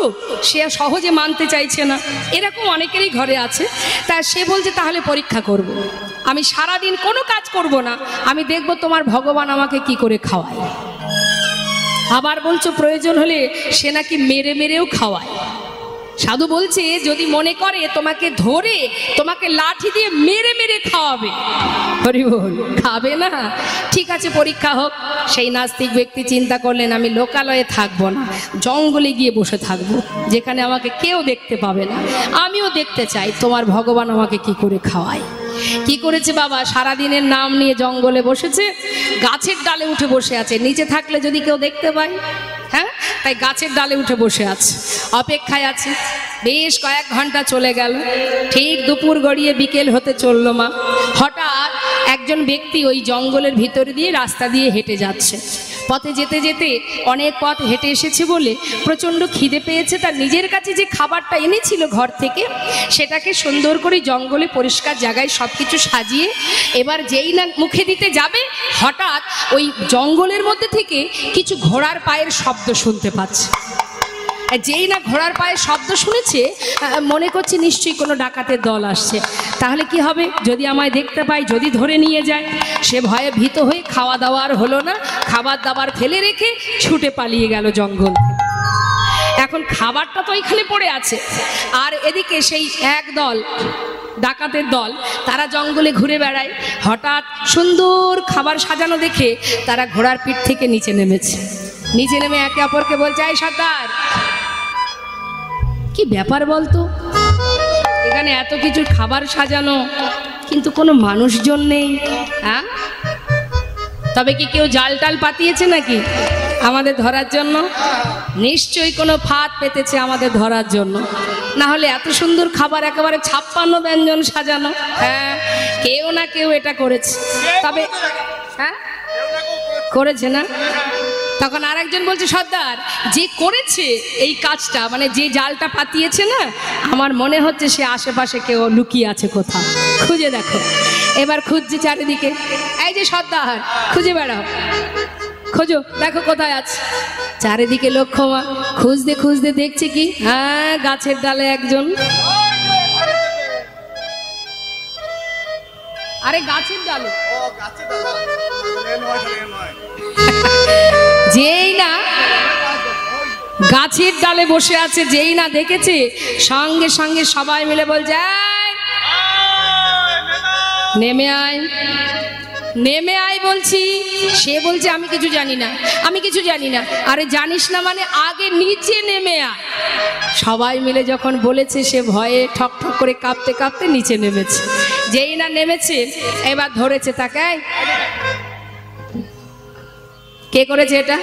সে সহজে মানতে চাইছে না, এরকম অনেকেরই ঘরে আছে। তা সে বলছে তাহলে পরীক্ষা করব, আমি সারাদিন কোনো কাজ করব না, আমি দেখব তোমার ভগবান আমাকে কি করে খাওয়ায়। আবার বলছো প্রয়োজন হলে সে নাকি মেরে মেরেও খাওয়ায়। সাধু বলছে যদি মনে করে তোমাকে ধরে তোমাকে লাঠি দিয়ে মেরে মেরে খাওয়াবে, হরি বল, খাবে না? ঠিক আছে, পরীক্ষা হোক। সেই নাস্তিক ব্যক্তি চিন্তা করলেন, আমি লোকালয়ে থাকবো না, জঙ্গলে গিয়ে বসে থাকবো, যেখানে আমাকে কেউ দেখতে পাবে না। আমিও দেখতে চাই তোমার ভগবান আমাকে কি করে খাওয়ায়। কি করেছে বাবা? সারাদিনের নাম নিয়ে জঙ্গলে বসেছে, গাছের ডালে উঠে বসে আছে, নিচে থাকলে যদি কেউ দেখতে পায়। হ্যাঁ, তাই গাছের ডালে উঠে বসে আছে, অপেক্ষায় আছে। বেশ কয়েক ঘন্টা চলে গেল, ঠিক দুপুর গড়িয়ে বিকেল হতে চললো মা। হঠাৎ একজন ব্যক্তি ওই জঙ্গলের ভিতর দিয়ে রাস্তা দিয়ে হেঁটে যাচ্ছে। পথে যেতে যেতে অনেক পথ হেঁটে এসেছে বলে প্রচণ্ড খিদে পেয়েছে। তার নিজের কাছে যে খাবারটা এনেছিল ঘর থেকে, সেটাকে সুন্দর করে জঙ্গলে পরিষ্কার জায়গায় সব কিছু সাজিয়ে এবার যেই না মুখে দিতে যাবে, হঠাৎ ওই জঙ্গলের মধ্যে থেকে কিছু ঘোড়ার পায়ের শব্দ শুনতে পাচ্ছে। যেই না ঘোড়ার পায়ের শব্দ শুনেছে, মনে করছে নিশ্চয়ই কোনো ডাকাতের দল আসছে। তাহলে কি হবে? যদি আমায় দেখতে পায়, যদি ধরে নিয়ে যায়। সে ভয়ে ভীত হয়ে খাওয়া দাওয়া আর হলো না, খাবার দাবার ফেলে রেখে ছুটে পালিয়ে গেল জঙ্গল থেকে। এখন খাবারটা তো এখানে পড়ে আছে, আর এদিকে সেই এক দল ডাকাতের দল, তারা জঙ্গলে ঘুরে বেড়ায়। হঠাৎ সুন্দর খাবার সাজানো দেখে তারা ঘোড়ার পিঠ থেকে নিচে নেমেছে। নিচে নেমে একে অপরকে বলছে, এই সর্দার, কি ব্যাপার বলতো, এখানে এত কিছু খাবার সাজানো কিন্তু কোনো মানুষজন নেই। হ্যাঁ, তবে কি কেউ জাল টাল পাতিয়েছে নাকি আমাদের ধরার জন্য? নিশ্চয়ই কোনো ফাঁদ পেতেছে আমাদের ধরার জন্য, না হলে এত সুন্দর খাবার একেবারে 56 ব্যঞ্জন সাজানো। হ্যাঁ, কেউ না কেউ এটা করেছে। তবে হ্যাঁ, করেছে না? তখন আরেকজন বলছে, সর্দার, যে করেছে এই কাজটা, মানে যে জালটা পাতিয়েছে না, আমার মনে হচ্ছে সে আশেপাশে কেউ লুকিয়ে আছে কোথাও, খুঁজে দেখো। এবার খুঁজছে চারিদিকে, এই যে সর্দার, খুঁজে বেড়াও, খোঁজো, দেখো কোথায় আছে। চারিদিকে লক্ষ্য মা, খুঁজতে খুঁজতে দেখছে কি, হ্যাঁ গাছের ডালে একজন। আরে গাছের ডালে, যেই না গাছের ডালে বসে আছে, যেই না দেখেছে সঙ্গে সঙ্গে সবাই মিলে বলছে, নেমে আয়, নেমে আয় বলছি। সে বলছে আমি কিছু জানি না, আমি কিছু জানি না। আরে জানিস না মানে আগে নিচে নেমে আয়। সবাই মিলে যখন বলেছে সে ভয়ে ঠক ঠক করে কাঁপতে কাঁপতে নিচে নেমেছে। যেই না নেমেছে এবার ধরেছে তাকে, কে করেছে এটা?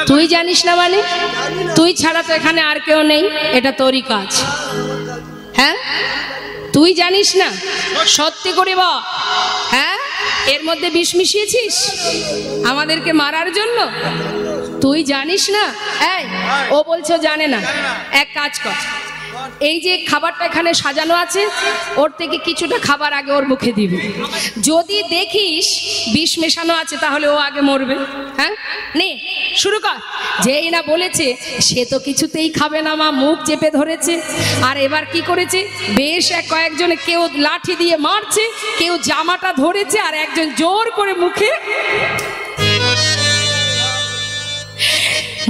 তুই জানিস না মানে? তুই ছাড়া তো এখানে আর কেউ নেই, এটা তোরই কাজ। হ্যাঁ তুই জানিস না? সত্যি করে বল, হ্যাঁ এর মধ্যে বিষ মিশিয়েছিস আমাদেরকে মারার জন্য? তুই জানিস না? এই ও বলছো জানে না। এক কাজ কর, এই যে খাবারটা এখানে সাজানো আছে ওর থেকে কিছুটা খাবার আগে ওর মুখে দিবি। যদি দেখিস বিষ মেশানো আছে তাহলে ও আগে মরবে। হ্যাঁ নে শুরু কর। যেই না বলেছে সে তো কিছুতেই খাবে না মা, মুখ চেপে ধরেছে। আর এবার কি করেছে, বেশ কয়েকজনে কেউ লাঠি দিয়ে মারছে, কেউ জামাটা ধরেছে, আর একজন জোর করে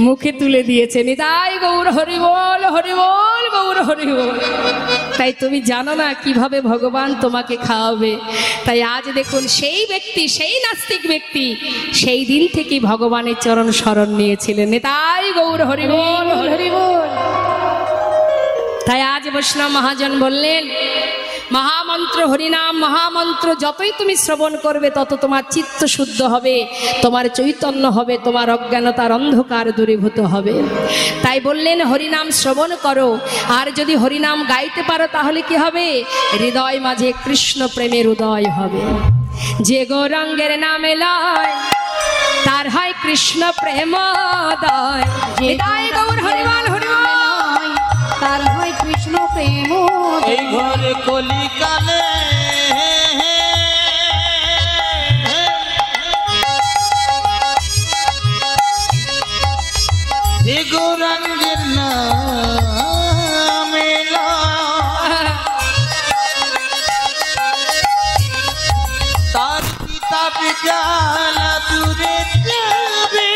মুখে তুলে দিয়েছে। নিতাই গৌর হরি বল, হরি বল, গৌর হরি বল। তাই তুমি জানো না কিভাবে ভগবান তোমাকে খাওয়াবে। তাই আজ দেখুন সেই ব্যক্তি, সেই নাস্তিক ব্যক্তি সেই দিন থেকে ভগবানের চরণ শরণ নিয়েছিলেন। নিতাই গৌর হরি বল, হরি বল। তাই আজ বৈষ্ণব মহাজন বললেন, মহামন্ত্র হরিনাম মহামন্ত্র যতই তুমি শ্রবণ করবে তত তোমার চিত্ত শুদ্ধ হবে, তোমার চৈতন্য হবে, তোমার অজ্ঞানতার অন্ধকার দূরীভূত হবে। তাই বললেন হরিনাম শ্রবণ করো, আর যদি হরিনাম গাইতে পারো তাহলে কি হবে, হৃদয় মাঝে কৃষ্ণ প্রেমের উদয় হবে। যে গৌরাঙ্গের নামে লয় তার হয় কৃষ্ণ প্রেমোদয়। হৃদয় গৌর হরিবল, হরিবল, তার হয় কৃষ্ণ প্রেম। এই ঘরে কলিকালে গৌরাঙ্গের নামে তার পিতা বিজ্ঞানা দূরে যাবে।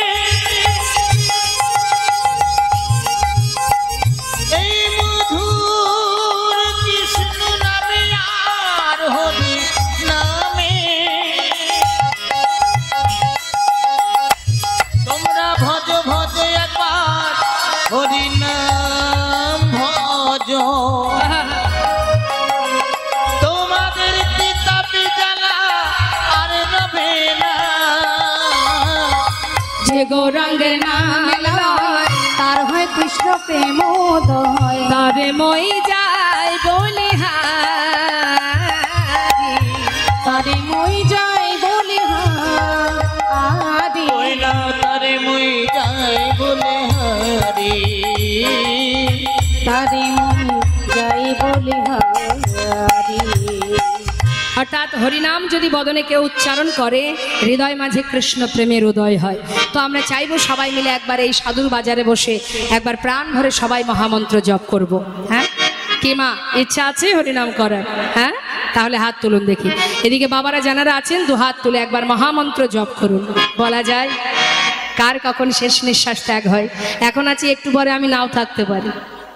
এই মধুর কৃষ্ণ নামে আর হরি নামে তোমরা ভজ ভজ একবার হরি নাম ভজ। তোমাদের পিতা বিজ্ঞানা আর রবে না। যে গৌরাঙ্গের নামে লয় তার হয় কৃষ্ণ প্রেম উদয়। তবে মই যায় বলে হারি, তারে মই যাই বলে হারি, তারে মই যাই বলে হারি। তারে মই যাই বলে হারি। অর্থাৎ হরিনাম যদি বদনে কেউ উচ্চারণ করে হৃদয় মাঝে কৃষ্ণ প্রেমের উদয় হয়। তো আমরা চাইবো সবাই মিলে একবার এই সাধুর বাজারে বসে একবার প্রাণ ভরে সবাই মহামন্ত্র জপ করব। হ্যাঁ কি মা ইচ্ছা আছে হরিনাম করার? হ্যাঁ তাহলে হাত তুলুন দেখি। এদিকে বাবারা যারা আছেন দু হাত তুলে একবার মহামন্ত্র জপ করুন। বলা যায় কার কখন শেষ নিঃশ্বাস ত্যাগ হয়। এখন আছি একটু পরে আমি নাও থাকতে পারি,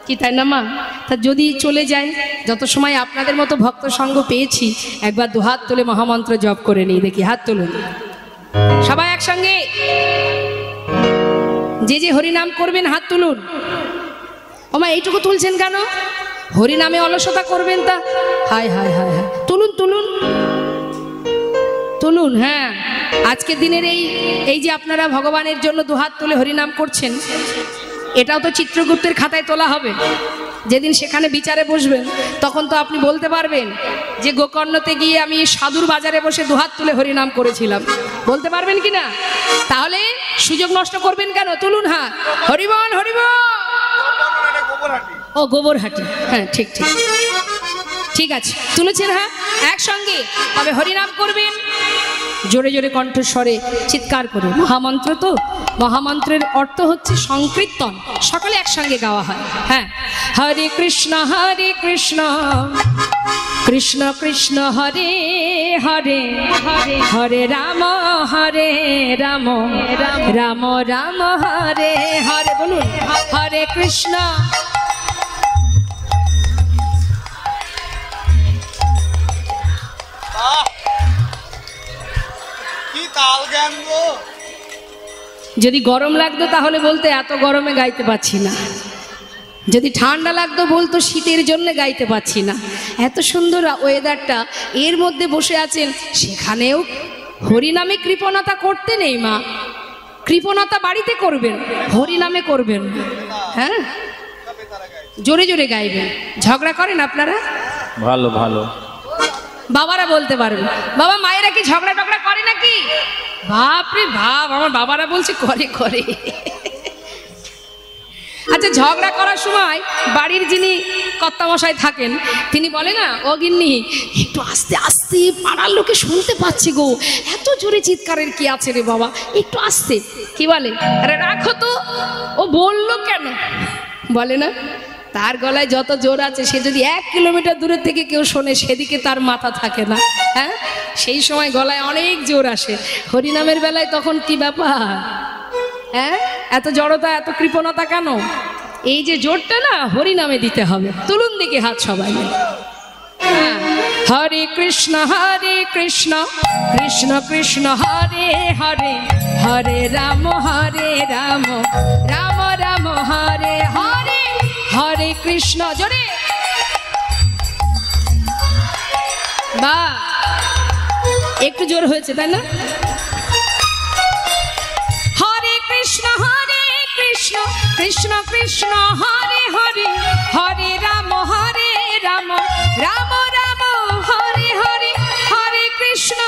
কি তাই না মা? তা যদি চলে যায়, যত সময় আপনাদের মতো ভক্ত সঙ্গ পেয়েছি একবার দু হাত তুলে মহামন্ত্র জপ করে নিই দেখি। হাত তুলুন সবাই একসঙ্গে, যে যে হরিনাম করবেন হাত তুলুন। ওমা এইটুকু তুলছেন কেন? হরিনামে অলসতা করবেন তা? হায় হায় হায় হায়, তুলুন তুলুন তুলুন। হ্যাঁ আজকের দিনের এই যে আপনারা ভগবানের জন্য দু হাত তুলে হরিনাম করছেন, এটাও তো চিত্রগুপ্তের খাতায় তোলা হবে। যেদিন সেখানে বিচারে বসবেন তখন তো আপনি বলতে পারবেন যে গোকর্ণতে গিয়ে আমি সাধুর বাজারে বসে দু হাত তুলে হরিনাম করেছিলাম, বলতে পারবেন কি না? তাহলে সুযোগ নষ্ট করবেন কেন? তুলুন হাত। হরিবল, হরিবল। ও গোবরহাটি, হ্যাঁ ঠিক ঠিক ঠিক আছে, তুলেছেন। হ্যাঁ একসঙ্গে তবে হরিনাম করবেন জোরে জোরে কণ্ঠস্বরে চিৎকার করে। মহামন্ত্র তো মহামন্ত্রের অর্থ হচ্ছে সংকীর্তন, সকলে একসঙ্গে গাওয়া হয়। হ্যাঁ, হরে কৃষ্ণ কৃষ্ণ কৃষ্ণ হরে হরে হরে রাম রাম রাম হরে হরে। বলুন হরে কৃষ্ণ। কি তাল জ্ঞান গো। যদি গরম লাগতো তাহলে বলতে এত গরমে গাইতে পাচ্ছি না, যদি ঠান্ডা লাগতো বলতো শীতের জন্য গাইতে পাচ্ছি না। এত সুন্দর ওয়েদারটা, এর মধ্যে বসে আছেন, সেখানেও হরিনামে কৃপণতা করতে নেই মা। কৃপণতা বাড়িতে করবেন, হরিনামে করবেন। হ্যাঁ, জোরে জোরে গাইবেন। ঝগড়া করেন আপনারা? ভালো ভালো। বাবারা বলতে পারবেন, বাবা মায়েরা কি ঝগড়া টগড়া করে নাকি? বাপরে বাপ, আমার বাবারা বলছে করে করে। আচ্ছা, ঝগড়া করার সময় বাড়ির যিনি কর্তামশাই থাকেন তিনি বলে না, ও গিন্নি একটু আস্তে আস্তে, পাড়ার লোকে শুনতে পাচ্ছি গো, এত জোরে চিৎকারের কি আছে রে বাবা, একটু আস্তে। কি বলে? আরে রাখো তো, ও বললো কেন? বলে না, তার গলায় যত জোর আছে, সে যদি 1 কিলোমিটার দূরের থেকে কেউ শোনে, সেদিকে তার মাথা থাকে না। হ্যাঁ, সেই সময় গলায় অনেক জোর আসে। হরিনামের বেলায় তখন কি ব্যাপার? হ্যাঁ, এত জড়তা, এত কৃপণতা কেন? এই যে জোরটা না, হরিনামে দিতে হবে। তুলুন দিকে হাত সবাই। হ্যাঁ, হরে কৃষ্ণ কৃষ্ণ কৃষ্ণ হরে হরে হরে রাম রাম রাম হরে হরে হরে কৃষ্ণ। জোরে বা একটু জোর হয়েছে তাই না? হরে কৃষ্ণ কৃষ্ণ কৃষ্ণ হরে হরে হরে রাম রাম রাম হরে হরে হরে কৃষ্ণ।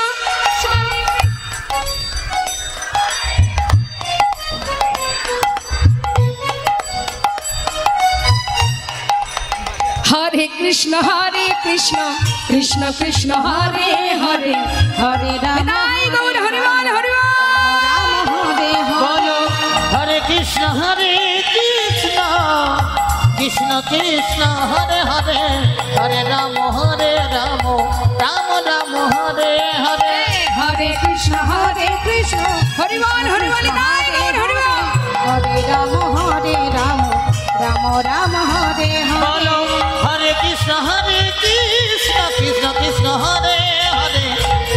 হরে কৃষ্ণ কৃষ্ণ কৃষ্ণ হরে হরে হরে রাম হরে হরে হরে রাম হরে বলো হরে কৃষ্ণ কৃষ্ণ কৃষ্ণ হরে হরে হরে রাম রাম রাম হরে হরে হরে কৃষ্ণ হরি বল হরি বল হরি বল। হরে রাম রাম রাম হরে বলো হরে কৃষ্ণ কৃষ্ণ কৃষ্ণ হরে হরে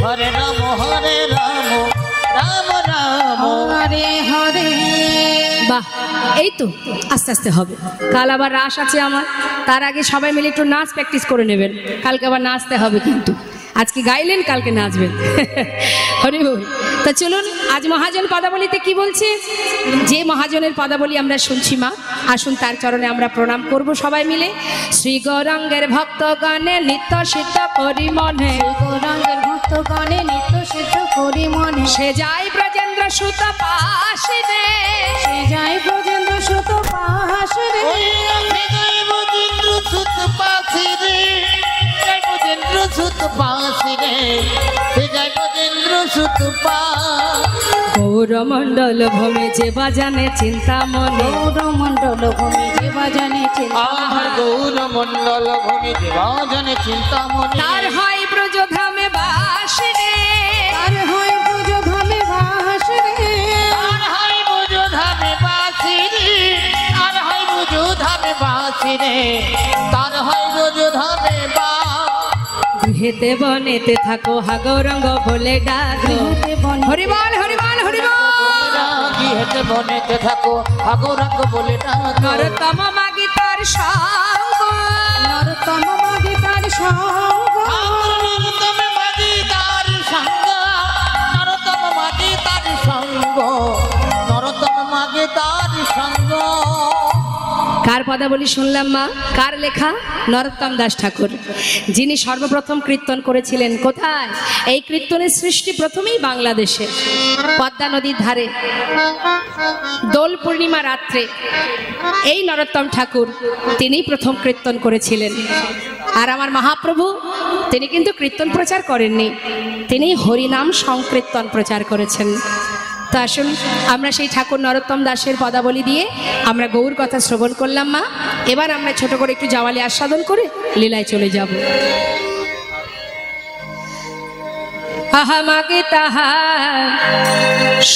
হরে রাম রাম রাম হরে হরে। বাহ, এই তো আস্তে আস্তে হবে। কাল আবার রাস আছে আমার, তার আগে সবাই মিলে একটু নাচ প্র্যাকটিস করে নেবেন। কালকে আবার নাচতে হবে, কিন্তু আজকে গাইলেন, কালকে নাচবেন। হরি বল। তা চলুন, আজ মহাজন পদাবলিতে কি বলছে? যে মহাজনের পদাবলী আমরা শুনছি মা, আসুন তার চরণে আমরা প্রণাম করব সবাই মিলে। শ্রী গৌরাঙ্গের ভক্তগণে নিত্য সিদ্ধ করি মনে, গৌরাঙ্গের ভক্তগণে নিত্য সিদ্ধ করি মনে, সে যায় ব্রজেন্দ্র সুত পাশে রে, সে যায় ব্রজেন্দ্র সুত পাশে রে। ওই জয় বজেন্দ্র সুত পাশে রে, জয় বজেন্দ্র সুত পাশে রে, জয় বজেন্দ্র সুত পাশ। গৌরমণ্ডল ভূমি যে বাজানে চিন্তা মনে, গৌরমণ্ডল ভূমি যে বাজানে আহার গৌরমণ্ডল ভূমি দেবাজনে চিন্তামণি, তার হয় ব্রজধামে বাস রে, তার হয় ব্রজধামে বাস রে, আর হয় বুঝধামে বাসি রে, আর হয় বুঝধামে বাসি রে, তার হয় বুঝধামে বাস। গৃহেতে বনেতে থাকো হা গৌরঙ্গ বলে ডাকো, হরি বল হরি বল হরি বল। গৃহেতে বনেতে থাকো আগৌরাঙ্গ বলে ডাকো, নরতম মাগি তার সঙ্গ, নরতম মাগে তার সঙ্গ, নরতম মাগি তার সঙ্গ, নরতম মাগি তার সঙ্গ, নরতম মাগে তার সঙ্গ। কার পদাবলী শুনলাম মা? কার লেখা? নরোত্তম দাস ঠাকুর, যিনি সর্বপ্রথম কীর্তন করেছিলেন। কোথায়? এই কীর্তনের সৃষ্টি প্রথমেই বাংলাদেশে, পদ্মা নদীর ধারে, দোল পূর্ণিমা রাত্রে এই নরোত্তম ঠাকুর তিনিই প্রথম কীর্তন করেছিলেন। আর আমার মহাপ্রভু তিনি কিন্তু কীর্তন প্রচার করেননি, তিনি হরিনাম সংকীর্তন প্রচার করেছেন। তো আসুন আমরা সেই ঠাকুর নরোত্তম দাসের পদাবলী দিয়ে আমরা গৌর কথা শ্রবণ করলাম মা। এবার আমরা ছোট করে একটু জাওয়ালি আস্বাদন করে লীলায় চলে যাব। আহামাকে তাহার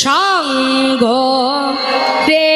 সঙ্গ রে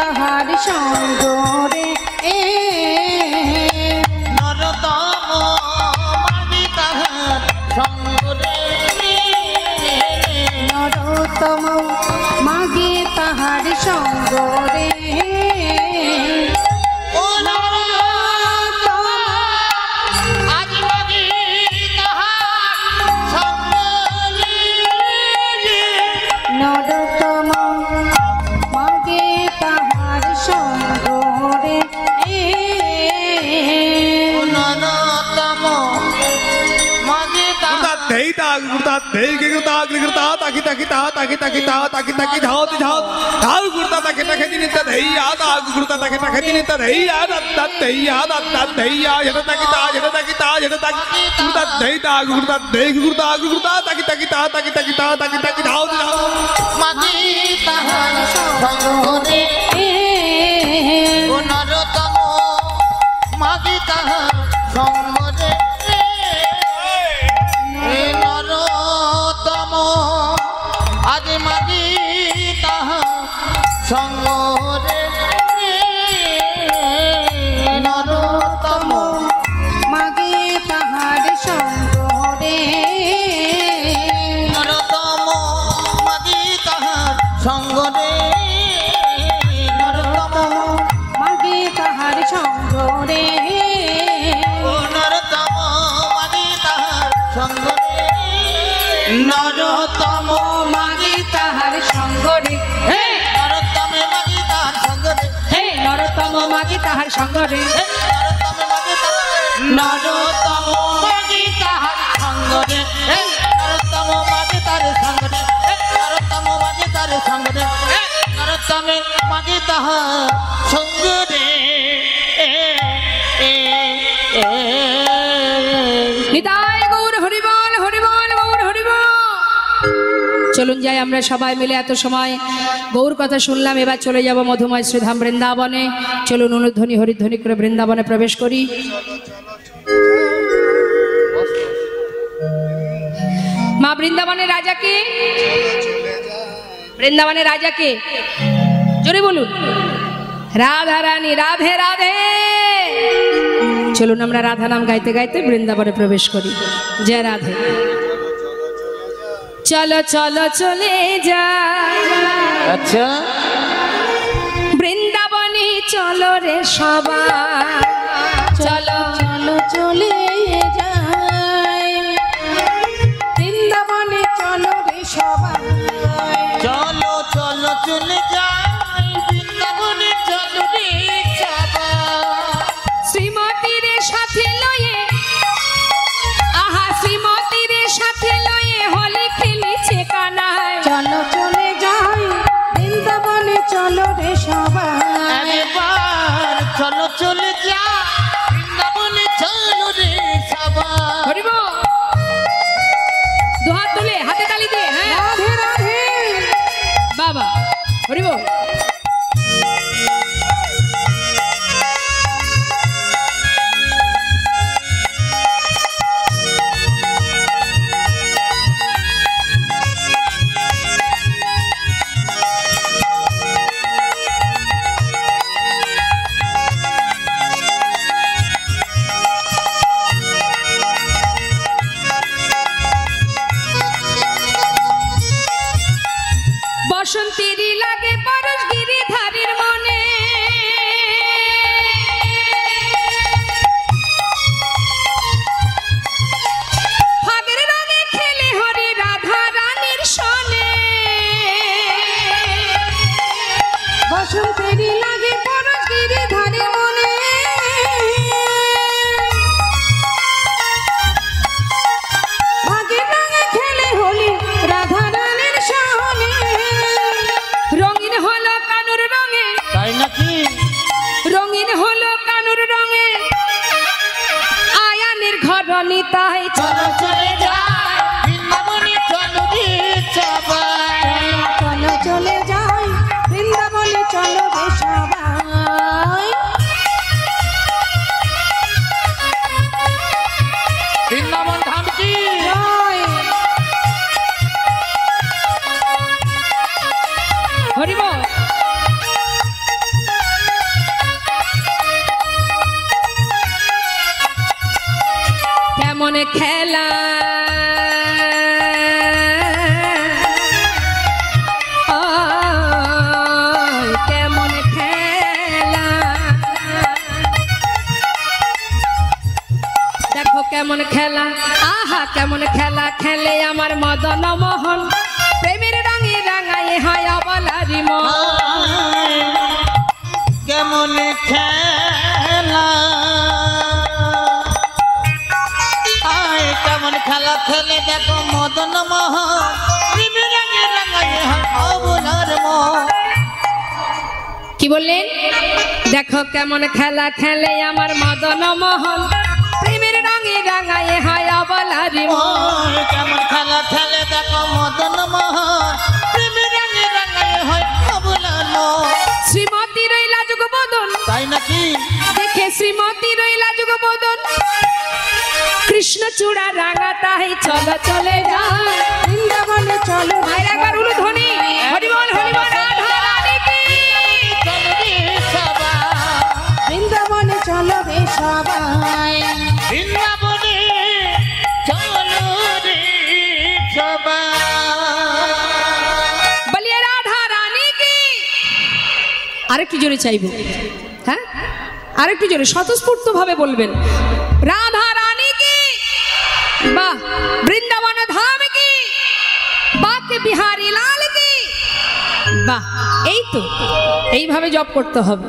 তাহার সঙ্গ রে নরতম মাগি তাহার সঙ্গ রে নরতম মাগি তাহার সঙ্গ রে ও নরতম আজ মাগি তাহার সঙ্গ রে নরতম নরতম মাগি তাহার সঙ্গ রে নরতম মাগি তাহার সঙ্গ রে নরতম মাগি তাহার সঙ্গ রে নরতম মাগি তাহার সঙ্গ রে নরতম মাগি তাহার সঙ্গ রে নরতম মাগি তাহার সঙ্গ রে নরতম মাগি তাহার সঙ্গ রে নিতাই গৌর হরিবল হরিবল গৌর হরিবল। চলুন যাই আমরা সবাই মিলে, এত সময় গৌর কথা শুনলাম, এবার চলে যাব মধুময় শ্রীধাম বৃন্দাবনে। চলুন অনুধ্বনি হরিধ্বনি করে বৃন্দাবনে প্রবেশ করি। মা বৃন্দাবনের রাজাকে, বৃন্দাবনের রাজাকে জোরে বলুন, রাধা রানী রাধে রাধে। চলুন আমরা রাধা নাম গাইতে গাইতে বৃন্দাবনে প্রবেশ করি। জয় রাধে। চলো চলো চলে যা, আচ্ছা বৃন্দাবনে চলো রে সবাই, চলো চলো চলে যাই, বৃন্দাবনে চলো রে সবাই, চলো চলো চলে যাই, বৃন্দাবনে চলো রে সবাই। শ্রী বসন্তেরই লাগে পরশ গিরিধারীর মনে, ফাগের রঙে খেলে হরি রাধা রানীর সনে। বসন্তেরই লাগে পরশ গিরিধারীর মনে, ফাগের রঙে খেলে হরি রাধা রানীর সনে। রঙিন হলো কানুর রঙে, তাই নাকি? রঙিন হলো কানুর রঙে আয়ানের ঘরণী, তাই চলো চলে যাই বৃন্দাবনে, চলো রে সবাই। চলো চলে যাই বৃন্দাবনে, চলো রে সবাই। বৃন্দাবন ধাম কি? জয়। হরি বল। কেমন খেলা কেমন খেলা, দেখো কেমন খেলা, আহা কেমন খেলা খেলে আমার মদন মোহন, প্রেমের রঙে রাঙায় হয় অবলারি মন। কেমন খেলা, আয় কেমন খেলা খেলে দেখো মদন মোহন, প্রেমের রঙে রাঙায় হয় অবলার মন। কি বললেন? দেখো কেমন খেলা খেলে আমার মদন মোহন, প্রেমের রঙে রাঙায় হয় অবলারি মন। কেমন খেলা খেলে দেখো মদন মোহন, প্রেমের রঙে রাঙায় হয় অবলার মন। শ্রীমতী রইলা যুগবদন, তাই নাকি? দেখে শ্রীমতী রইলা যুগবদন, কৃষ্ণ চূড়া রাঙা, তাই চলো চলে যাই বৃন্দাবনে, চলো ভাইরা কারুল ধ্বনি। হরি বল হরি বল, রাধা রানী কি। চলো রে সবাই বৃন্দাবনে চলো রে সবাই। বৃন্দাবনে, চলো রে সবাই। বলিয়ে রাধা রানী কি। আরেকটু জোরে চাইবো, হ্যাঁ আরেকটু জোরে স্বতঃস্ফূর্ত ভাবে বলবেন, রাধা রানী কি। বাহ। বৃন্দাবন ধাম কি, বাকে বিহারী লাল কি। বাহ, এই তো এইভাবে জপ করতে হবে।